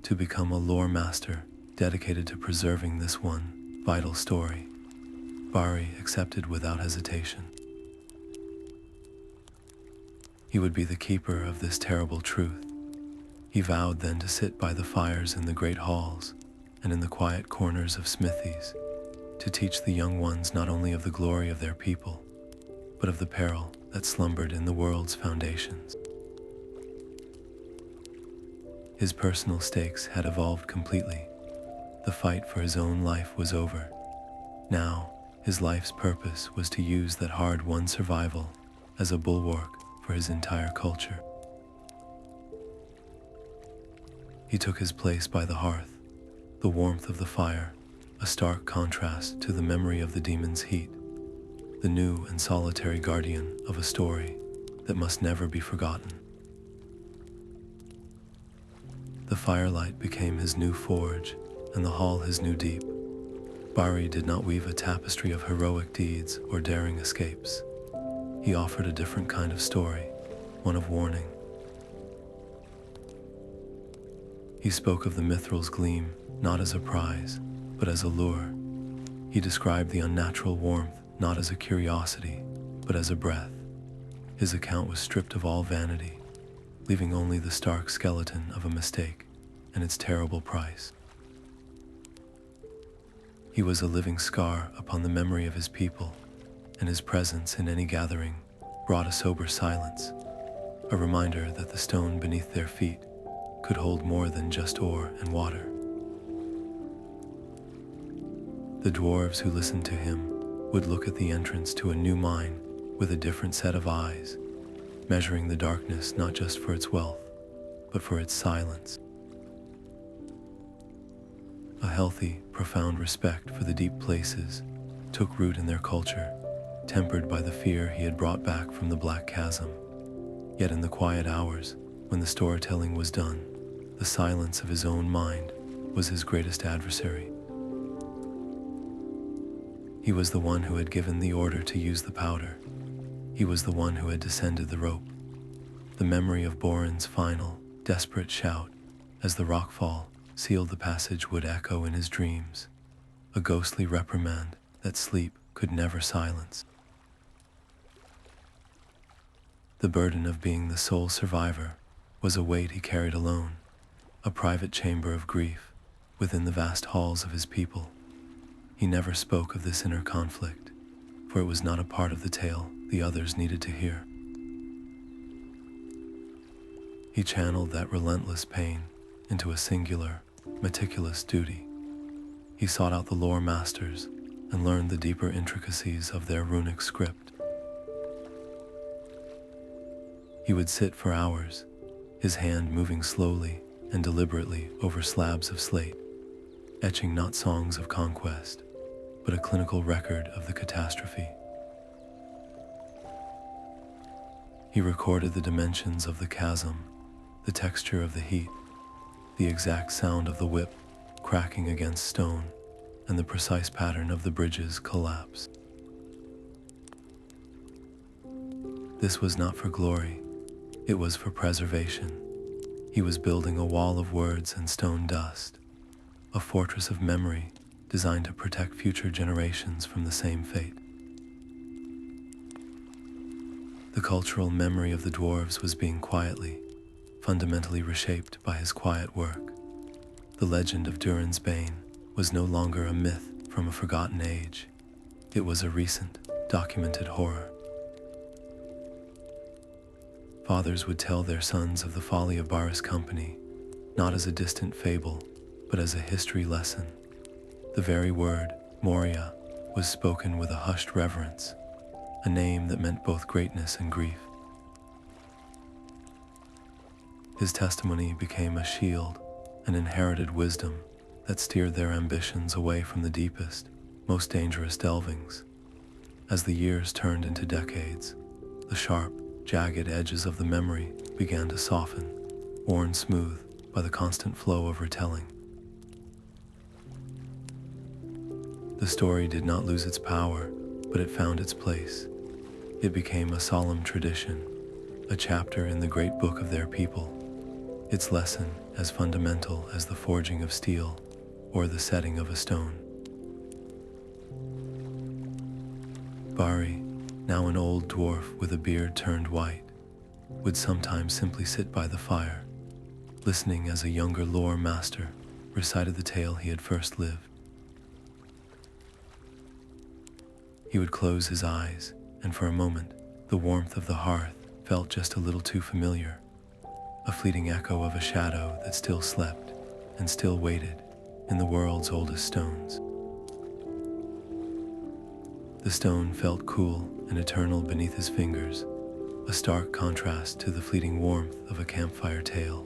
to become a lore master dedicated to preserving this one vital story. Bari accepted without hesitation. He would be the keeper of this terrible truth. He vowed then to sit by the fires in the great halls and in the quiet corners of smithies, to teach the young ones not only of the glory of their people, but of the peril that slumbered in the world's foundations. His personal stakes had evolved completely. The fight for his own life was over. Now, his life's purpose was to use that hard-won survival as a bulwark for his entire culture. He took his place by the hearth, the warmth of the fire, a stark contrast to the memory of the demon's heat, the new and solitary guardian of a story that must never be forgotten. The firelight became his new forge, and the hall his new deep. Bari did not weave a tapestry of heroic deeds or daring escapes. He offered a different kind of story, one of warning. He spoke of the Mithril's gleam not as a prize, but as a lure. He described the unnatural warmth not as a curiosity, but as a breath. His account was stripped of all vanity, leaving only the stark skeleton of a mistake and its terrible price. He was a living scar upon the memory of his people, and his presence in any gathering brought a sober silence. a reminder that the stone beneath their feet could hold more than just ore and water. The dwarves who listened to him would look at the entrance to a new mine with a different set of eyes, measuring the darkness not just for its wealth, but for its silence. A healthy, profound respect for the deep places took root in their culture, tempered by the fear he had brought back from the Black Chasm. Yet in the quiet hours, when the storytelling was done, the silence of his own mind was his greatest adversary. He was the one who had given the order to use the powder. He was the one who had descended the rope. The memory of Borin's final, desperate shout as the rockfall sealed the passage would echo in his dreams, a ghostly reprimand that sleep could never silence. The burden of being the sole survivor was a weight he carried alone, a private chamber of grief within the vast halls of his people. He never spoke of this inner conflict, for it was not a part of the tale the others needed to hear. He channeled that relentless pain into a singular, meticulous duty. He sought out the lore masters and learned the deeper intricacies of their runic script. He would sit for hours, his hand moving slowly and deliberately over slabs of slate, etching not songs of conquest, but a clinical record of the catastrophe. He recorded the dimensions of the chasm, the texture of the heat, the exact sound of the whip cracking against stone, and the precise pattern of the bridge's collapse. This was not for glory, it was for preservation. He was building a wall of words and stone dust, a fortress of memory designed to protect future generations from the same fate. The cultural memory of the dwarves was being quietly, fundamentally reshaped by his quiet work. The legend of Durin's Bane was no longer a myth from a forgotten age. It was a recent, documented horror. Fathers would tell their sons of the folly of Bari's company, not as a distant fable, but as a history lesson. The very word, Moria, was spoken with a hushed reverence, a name that meant both greatness and grief. His testimony became a shield, an inherited wisdom that steered their ambitions away from the deepest, most dangerous delvings. As the years turned into decades, the sharp, jagged edges of the memory began to soften, worn smooth by the constant flow of retelling. The story did not lose its power, but it found its place. It became a solemn tradition, a chapter in the great book of their people, its lesson as fundamental as the forging of steel or the setting of a stone. Bari, now an old dwarf with a beard turned white, would sometimes simply sit by the fire, listening as a younger lore master recited the tale he had first lived. He would close his eyes, and for a moment, the warmth of the hearth felt just a little too familiar, a fleeting echo of a shadow that still slept and still waited in the world's oldest stones. The stone felt cool and eternal beneath his fingers, a stark contrast to the fleeting warmth of a campfire tale.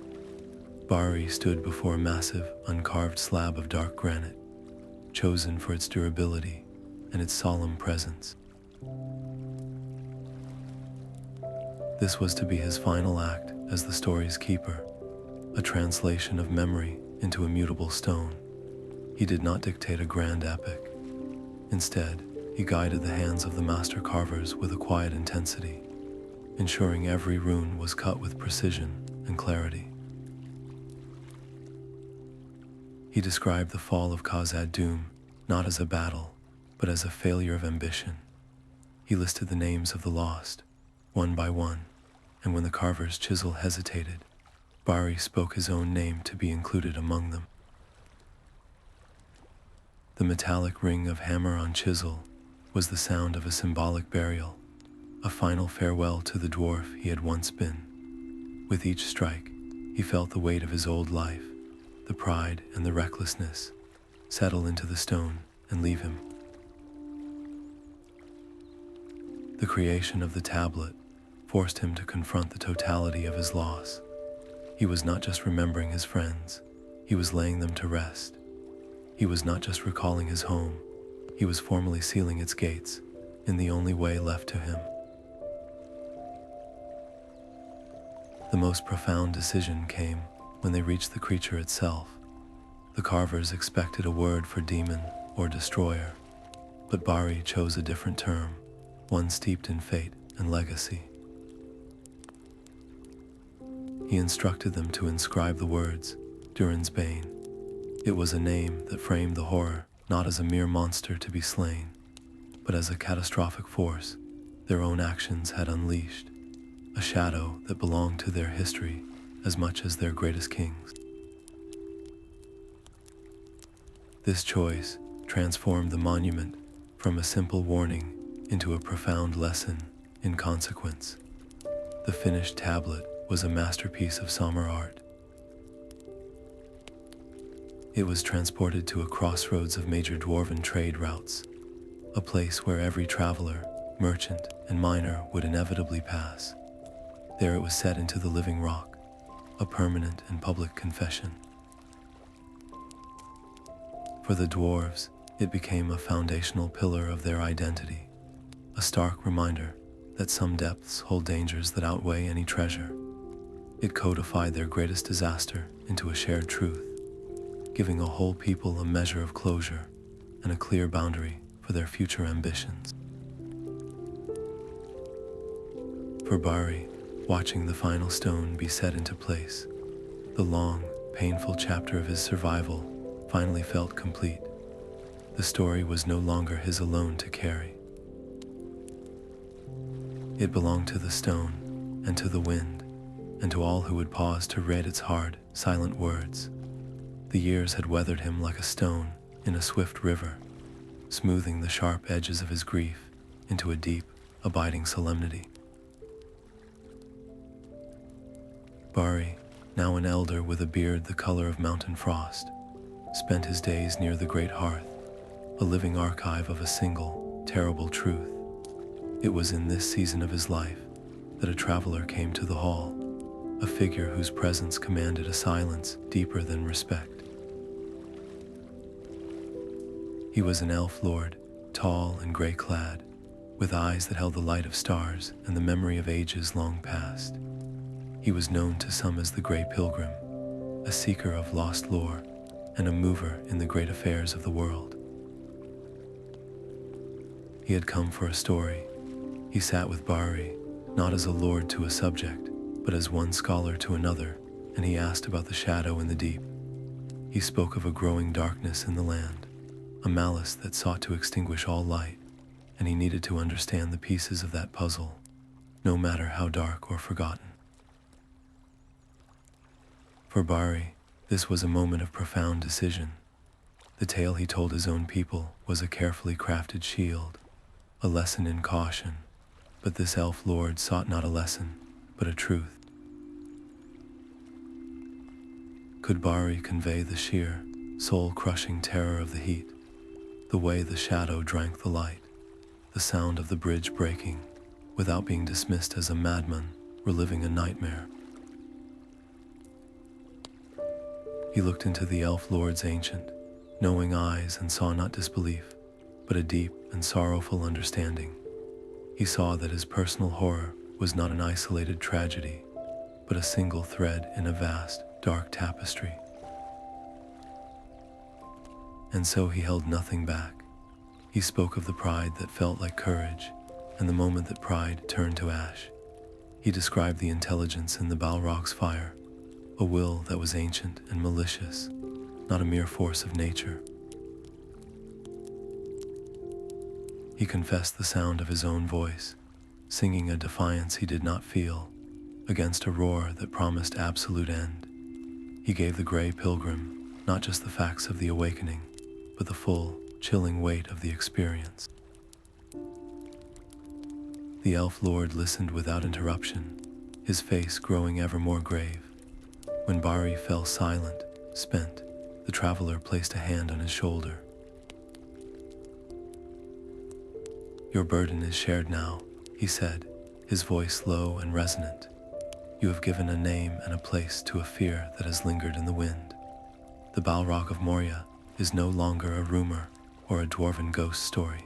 Bari stood before a massive, uncarved slab of dark granite, chosen for its durability and its solemn presence. This was to be his final act as the story's keeper, a translation of memory into immutable stone. He did not dictate a grand epic. Instead, he guided the hands of the master carvers with a quiet intensity, ensuring every rune was cut with precision and clarity. He described the fall of Khazad-dûm not as a battle, but as a failure of ambition. He listed the names of the lost, one by one, and when the carver's chisel hesitated, Bari spoke his own name to be included among them. The metallic ring of hammer on chisel was the sound of a symbolic burial, a final farewell to the dwarf he had once been. With each strike, he felt the weight of his old life, the pride and the recklessness, settle into the stone and leave him. The creation of the tablet forced him to confront the totality of his loss. He was not just remembering his friends, he was laying them to rest. He was not just recalling his home, he was formally sealing its gates in the only way left to him. The most profound decision came when they reached the creature itself. The carvers expected a word for demon or destroyer, but Bari chose a different term, one steeped in fate and legacy. He instructed them to inscribe the words, Durin's Bane. It was a name that framed the horror not as a mere monster to be slain, but as a catastrophic force their own actions had unleashed, a shadow that belonged to their history as much as their greatest kings. This choice transformed the monument from a simple warning into a profound lesson in consequence. The finished tablet was a masterpiece of somber art. It was transported to a crossroads of major Dwarven trade routes, a place where every traveler, merchant, and miner would inevitably pass. There it was set into the living rock, a permanent and public confession. For the dwarves, it became a foundational pillar of their identity, a stark reminder that some depths hold dangers that outweigh any treasure. It codified their greatest disaster into a shared truth, giving a whole people a measure of closure and a clear boundary for their future ambitions. For Bari, watching the final stone be set into place, the long, painful chapter of his survival finally felt complete. The story was no longer his alone to carry. It belonged to the stone and to the wind, and to all who would pause to read its hard, silent words. The years had weathered him like a stone in a swift river, smoothing the sharp edges of his grief into a deep, abiding solemnity. Bari, now an elder with a beard the color of mountain frost, spent his days near the great hearth, a living archive of a single, terrible truth. It was in this season of his life that a traveler came to the hall, a figure whose presence commanded a silence deeper than respect. He was an elf lord, tall and gray-clad, with eyes that held the light of stars and the memory of ages long past. He was known to some as the Grey Pilgrim, a seeker of lost lore and a mover in the great affairs of the world. He had come for a story. He sat with Bari, not as a lord to a subject, but as one scholar to another, and he asked about the shadow in the deep. He spoke of a growing darkness in the land, a malice that sought to extinguish all light, and he needed to understand the pieces of that puzzle, no matter how dark or forgotten. For Bari, this was a moment of profound decision. The tale he told his own people was a carefully crafted shield, a lesson in caution, but this elf lord sought not a lesson, but a truth. Could Bari convey the sheer, soul-crushing terror of the heat, the way the shadow drank the light, the sound of the bridge breaking, without being dismissed as a madman reliving a nightmare? He looked into the elf lord's ancient, knowing eyes and saw not disbelief, but a deep and sorrowful understanding. He saw that his personal horror was not an isolated tragedy, but a single thread in a vast, dark tapestry. And so he held nothing back. He spoke of the pride that felt like courage, and the moment that pride turned to ash. He described the intelligence in the Balrog's fire, a will that was ancient and malicious, not a mere force of nature. He confessed the sound of his own voice, singing a defiance he did not feel, against a roar that promised absolute end. He gave the Grey Pilgrim not just the facts of the awakening, but the full, chilling weight of the experience. The elf lord listened without interruption, his face growing ever more grave. When Bari fell silent, spent, the traveler placed a hand on his shoulder. "Your burden is shared now," he said, his voice low and resonant. "You have given a name and a place to a fear that has lingered in the wind. The Balrog of Moria is no longer a rumor or a dwarven ghost story.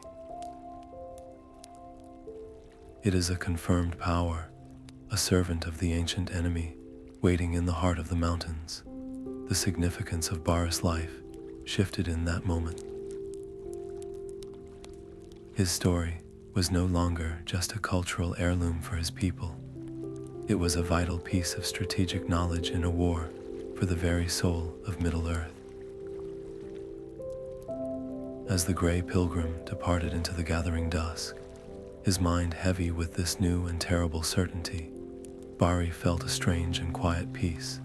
It is a confirmed power, a servant of the ancient enemy, waiting in the heart of the mountains." The significance of Bari's life shifted in that moment. His story was no longer just a cultural heirloom for his people. It was a vital piece of strategic knowledge in a war for the very soul of Middle-earth. As the gray pilgrim departed into the gathering dusk, his mind heavy with this new and terrible certainty, Bari felt a strange and quiet peace.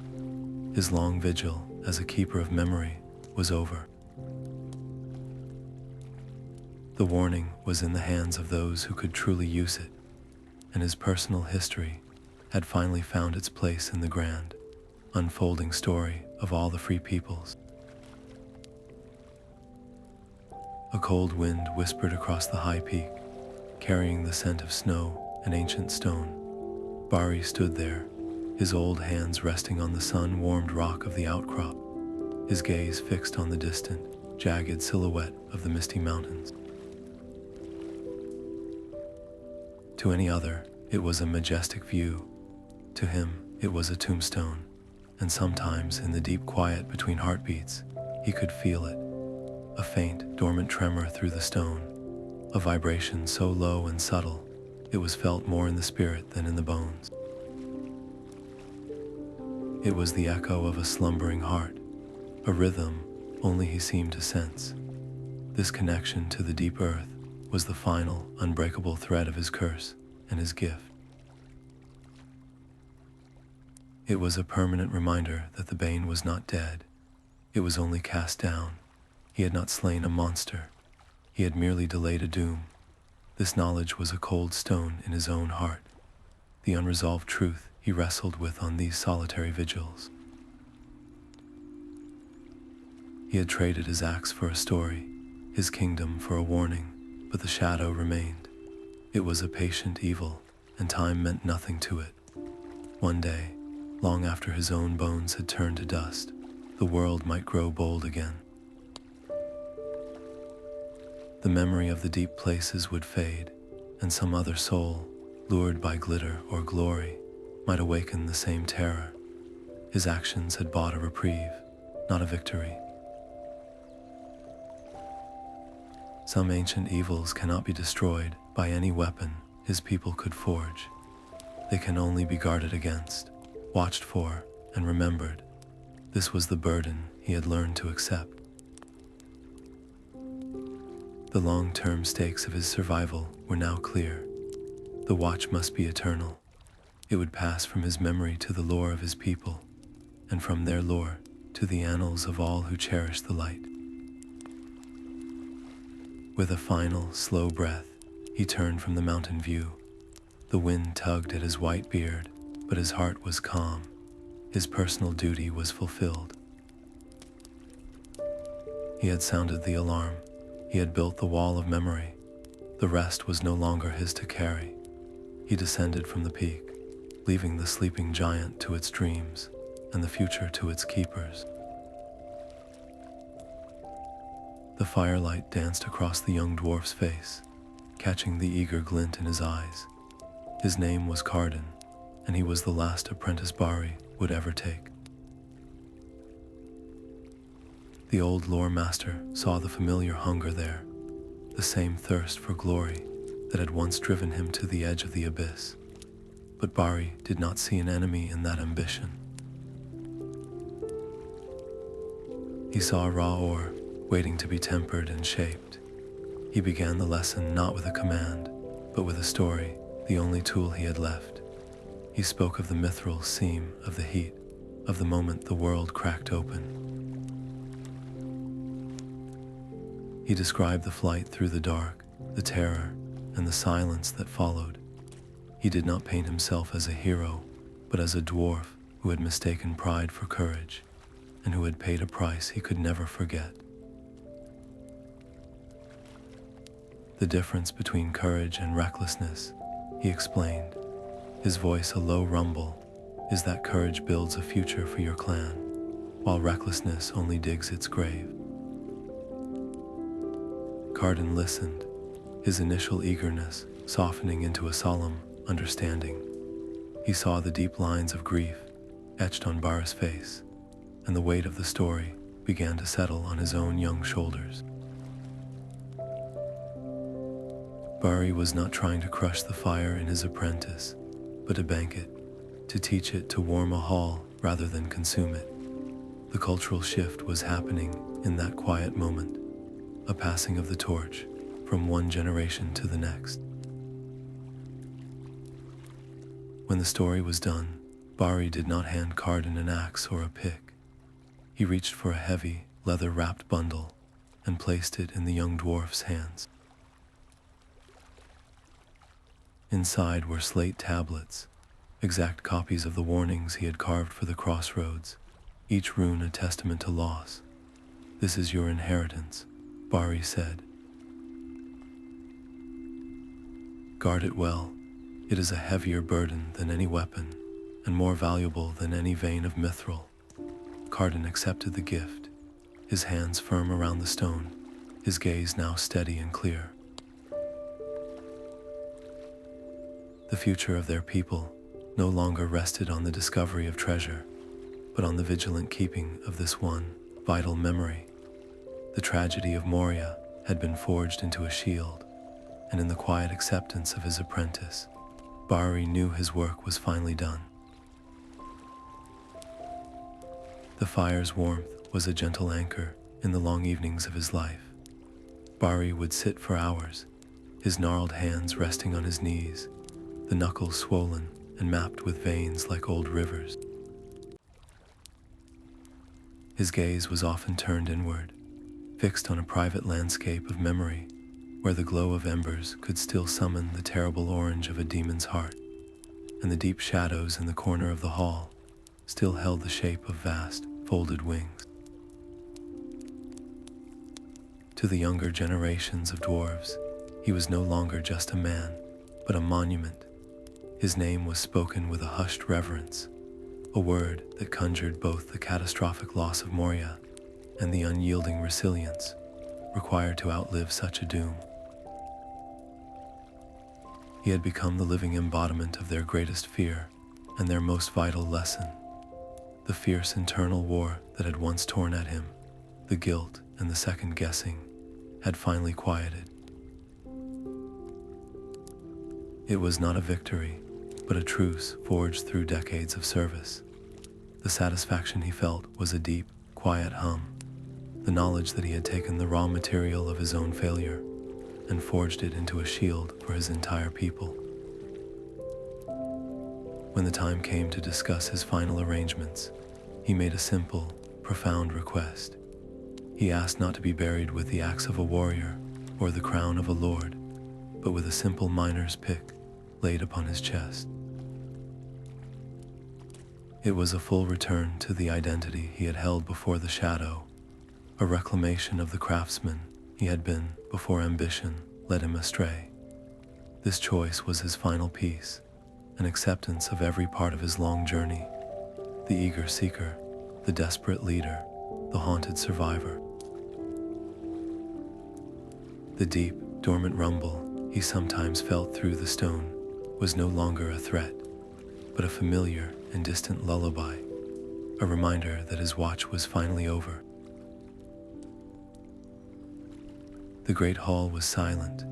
His long vigil as a keeper of memory was over. The warning was in the hands of those who could truly use it, and his personal history had finally found its place in the grand, unfolding story of all the free peoples. A cold wind whispered across the high peak, carrying the scent of snow and ancient stone. Bari stood there, his old hands resting on the sun-warmed rock of the outcrop, his gaze fixed on the distant, jagged silhouette of the Misty Mountains. To any other, it was a majestic view. To him, it was a tombstone, and sometimes in the deep quiet between heartbeats, he could feel it, a faint, dormant tremor through the stone, a vibration so low and subtle, it was felt more in the spirit than in the bones. It was the echo of a slumbering heart, a rhythm only he seemed to sense. This connection to the deep earth was the final, unbreakable thread of his curse and his gift. It was a permanent reminder that the Bane was not dead. It was only cast down. He had not slain a monster. He had merely delayed a doom. This knowledge was a cold stone in his own heart, the unresolved truth he wrestled with on these solitary vigils. He had traded his axe for a story, his kingdom for a warning, but the shadow remained. It was a patient evil, and time meant nothing to it. One day, long after his own bones had turned to dust, the world might grow bold again. The memory of the deep places would fade, and some other soul, lured by glitter or glory, might awaken the same terror. His actions had bought a reprieve, not a victory. Some ancient evils cannot be destroyed by any weapon his people could forge. They can only be guarded against, watched for, and remembered. This was the burden he had learned to accept. The long-term stakes of his survival were now clear. The watch must be eternal. It would pass from his memory to the lore of his people, and from their lore to the annals of all who cherish the light. With a final, slow breath, he turned from the mountain view. The wind tugged at his white beard, but his heart was calm. His personal duty was fulfilled. He had sounded the alarm. He had built the wall of memory. The rest was no longer his to carry. He descended from the peak, leaving the sleeping giant to its dreams and the future to its keepers. The firelight danced across the young dwarf's face, catching the eager glint in his eyes. His name was Carden, and he was the last apprentice Bari would ever take. The old lore master saw the familiar hunger there, the same thirst for glory that had once driven him to the edge of the abyss. But Bari did not see an enemy in that ambition. He saw a raw ore waiting to be tempered and shaped. He began the lesson not with a command, but with a story, the only tool he had left. He spoke of the mithril seam of the heat, of the moment the world cracked open. He described the flight through the dark, the terror, and the silence that followed. He did not paint himself as a hero, but as a dwarf who had mistaken pride for courage and who had paid a price he could never forget. The difference between courage and recklessness, he explained, his voice a low rumble, is that courage builds a future for your clan, while recklessness only digs its grave. Carden listened, his initial eagerness softening into a solemn understanding. He saw the deep lines of grief etched on Bari's face, and the weight of the story began to settle on his own young shoulders. Bari was not trying to crush the fire in his apprentice, but to bank it, to teach it to warm a hall rather than consume it. The cultural shift was happening in that quiet moment, a passing of the torch from one generation to the next. When the story was done, Bari did not hand Carden an axe or a pick. He reached for a heavy, leather-wrapped bundle and placed it in the young dwarf's hands. Inside were slate tablets, exact copies of the warnings he had carved for the crossroads, each rune a testament to loss. "This is your inheritance," Bari said. "Guard it well. It is a heavier burden than any weapon, and more valuable than any vein of mithril." Carden accepted the gift, his hands firm around the stone, his gaze now steady and clear. The future of their people no longer rested on the discovery of treasure, but on the vigilant keeping of this one vital memory. The tragedy of Moria had been forged into a shield, and in the quiet acceptance of his apprentice, Bari knew his work was finally done. The fire's warmth was a gentle anchor in the long evenings of his life. Bari would sit for hours, his gnarled hands resting on his knees, the knuckles swollen and mapped with veins like old rivers. His gaze was often turned inward, fixed on a private landscape of memory where the glow of embers could still summon the terrible orange of a demon's heart, and the deep shadows in the corner of the hall still held the shape of vast, folded wings. To the younger generations of dwarves, he was no longer just a man, but a monument. His name was spoken with a hushed reverence, a word that conjured both the catastrophic loss of Moria and the unyielding resilience required to outlive such a doom. He had become the living embodiment of their greatest fear and their most vital lesson. The fierce internal war that had once torn at him, the guilt and the second guessing, had finally quieted. It was not a victory, but a truce forged through decades of service. The satisfaction he felt was a deep, quiet hum, the knowledge that he had taken the raw material of his own failure and forged it into a shield for his entire people. When the time came to discuss his final arrangements, he made a simple, profound request. He asked not to be buried with the axe of a warrior or the crown of a lord, but with a simple miner's pick laid upon his chest. It was a full return to the identity he had held before the shadow, a reclamation of the craftsman he had been before ambition led him astray. This choice was his final piece, an acceptance of every part of his long journey, the eager seeker, the desperate leader, the haunted survivor. The deep, dormant rumble he sometimes felt through the stone was no longer a threat, but a familiar and distant lullaby, a reminder that his watch was finally over. The great hall was silent,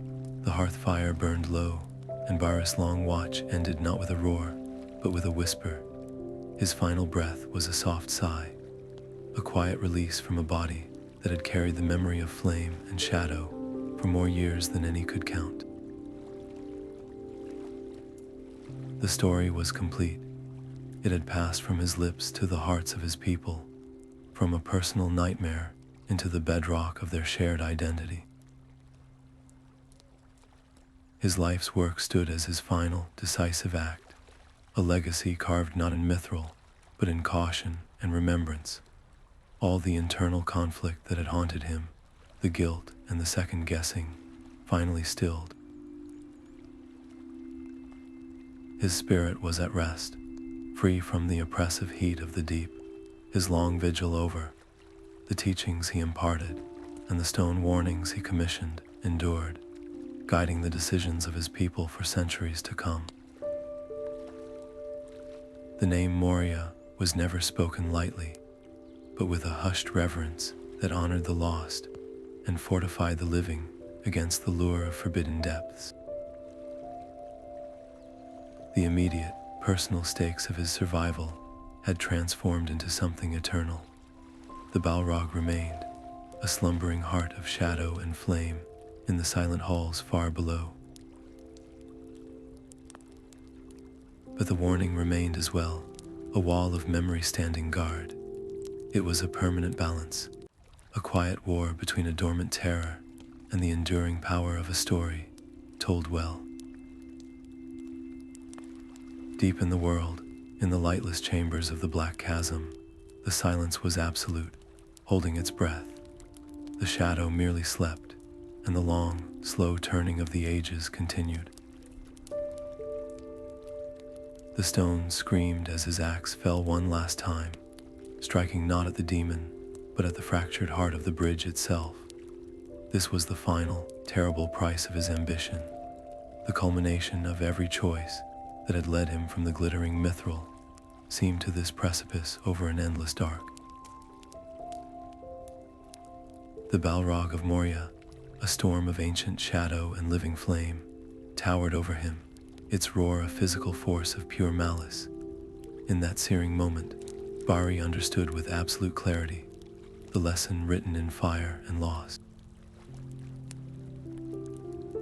the hearth fire burned low, and Bari's long watch ended not with a roar, but with a whisper. His final breath was a soft sigh, a quiet release from a body that had carried the memory of flame and shadow for more years than any could count. The story was complete. It had passed from his lips to the hearts of his people, from a personal nightmare into the bedrock of their shared identity. His life's work stood as his final, decisive act, a legacy carved not in mithril, but in caution and remembrance. All the internal conflict that had haunted him, the guilt and the second guessing, finally stilled. His spirit was at rest, free from the oppressive heat of the deep, his long vigil over. The teachings he imparted and the stone warnings he commissioned endured, guiding the decisions of his people for centuries to come. The name Moria was never spoken lightly, but with a hushed reverence that honored the lost and fortified the living against the lure of forbidden depths. The immediate, personal stakes of his survival had transformed into something eternal. The Balrog remained, a slumbering heart of shadow and flame in the silent halls far below. But the warning remained as well, a wall of memory standing guard. It was a permanent balance, a quiet war between a dormant terror and the enduring power of a story told well. Deep in the world, in the lightless chambers of the Black Chasm, the silence was absolute, holding its breath. The shadow merely slept, and the long, slow turning of the ages continued. The stone screamed as his axe fell one last time, striking not at the demon, but at the fractured heart of the bridge itself. This was the final, terrible price of his ambition, the culmination of every choice that had led him from the glittering mithril, seemed to this precipice over an endless dark. The Balrog of Moria, a storm of ancient shadow and living flame, towered over him, its roar a physical force of pure malice. In that searing moment, Bari understood with absolute clarity the lesson written in fire and lost.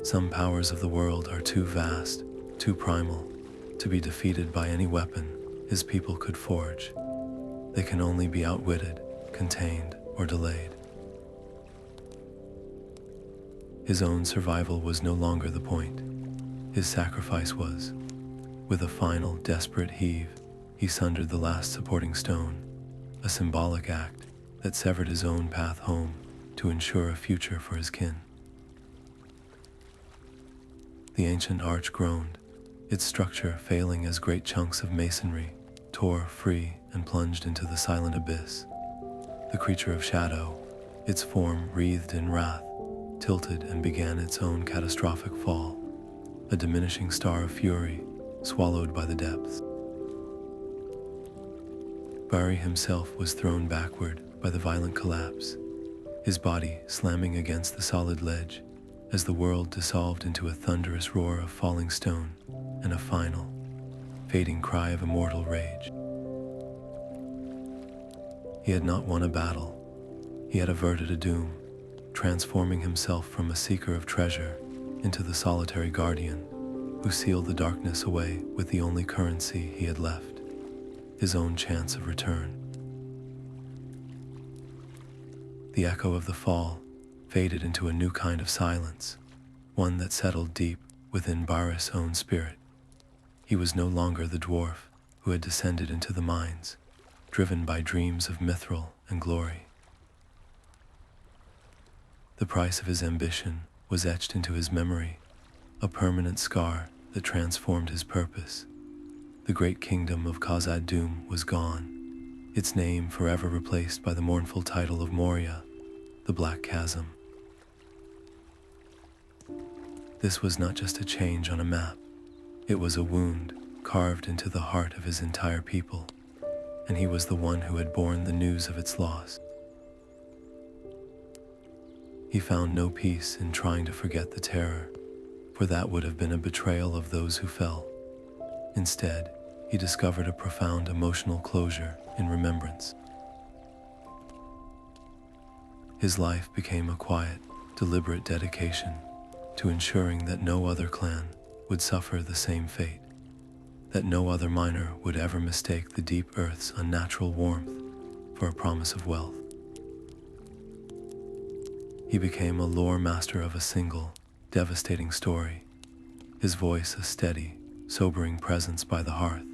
Some powers of the world are too vast, too primal, to be defeated by any weapon his people could forge. They can only be outwitted, contained, or delayed. His own survival was no longer the point. His sacrifice was. With a final, desperate heave, he sundered the last supporting stone, a symbolic act that severed his own path home to ensure a future for his kin. The ancient arch groaned, its structure failing as great chunks of masonry tore free and plunged into the silent abyss. The creature of shadow, its form wreathed in wrath, tilted and began its own catastrophic fall, a diminishing star of fury swallowed by the depths. Bari himself was thrown backward by the violent collapse, his body slamming against the solid ledge as the world dissolved into a thunderous roar of falling stone and a final, fading cry of immortal rage. He had not won a battle. He had averted a doom, transforming himself from a seeker of treasure into the solitary guardian who sealed the darkness away with the only currency he had left, his own chance of return. The echo of the fall faded into a new kind of silence, one that settled deep within Bari's own spirit. He was no longer the dwarf who had descended into the mines, driven by dreams of mithril and glory. The price of his ambition was etched into his memory, a permanent scar that transformed his purpose. The great kingdom of Khazad-dûm was gone, its name forever replaced by the mournful title of Moria, the Black Chasm. This was not just a change on a map. It was a wound carved into the heart of his entire people, and he was the one who had borne the news of its loss. He found no peace in trying to forget the terror, for that would have been a betrayal of those who fell. Instead, he discovered a profound emotional closure in remembrance. His life became a quiet, deliberate dedication to ensuring that no other clan would suffer the same fate, that no other miner would ever mistake the deep earth's unnatural warmth for a promise of wealth. He became a lore master of a single, devastating story, his voice a steady, sobering presence by the hearth,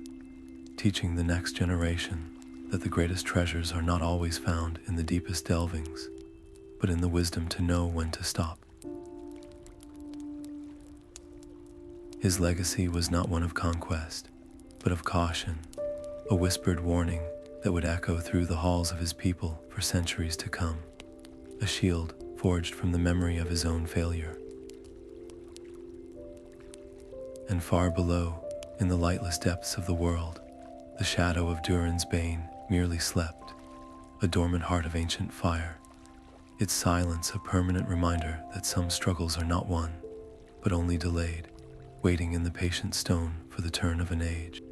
teaching the next generation that the greatest treasures are not always found in the deepest delvings, but in the wisdom to know when to stop. His legacy was not one of conquest, but of caution, a whispered warning that would echo through the halls of his people for centuries to come, a shield forged from the memory of his own failure. And far below, in the lightless depths of the world, the shadow of Durin's Bane merely slept, a dormant heart of ancient fire, its silence a permanent reminder that some struggles are not won, but only delayed, waiting in the patient stone for the turn of an age.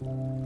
you.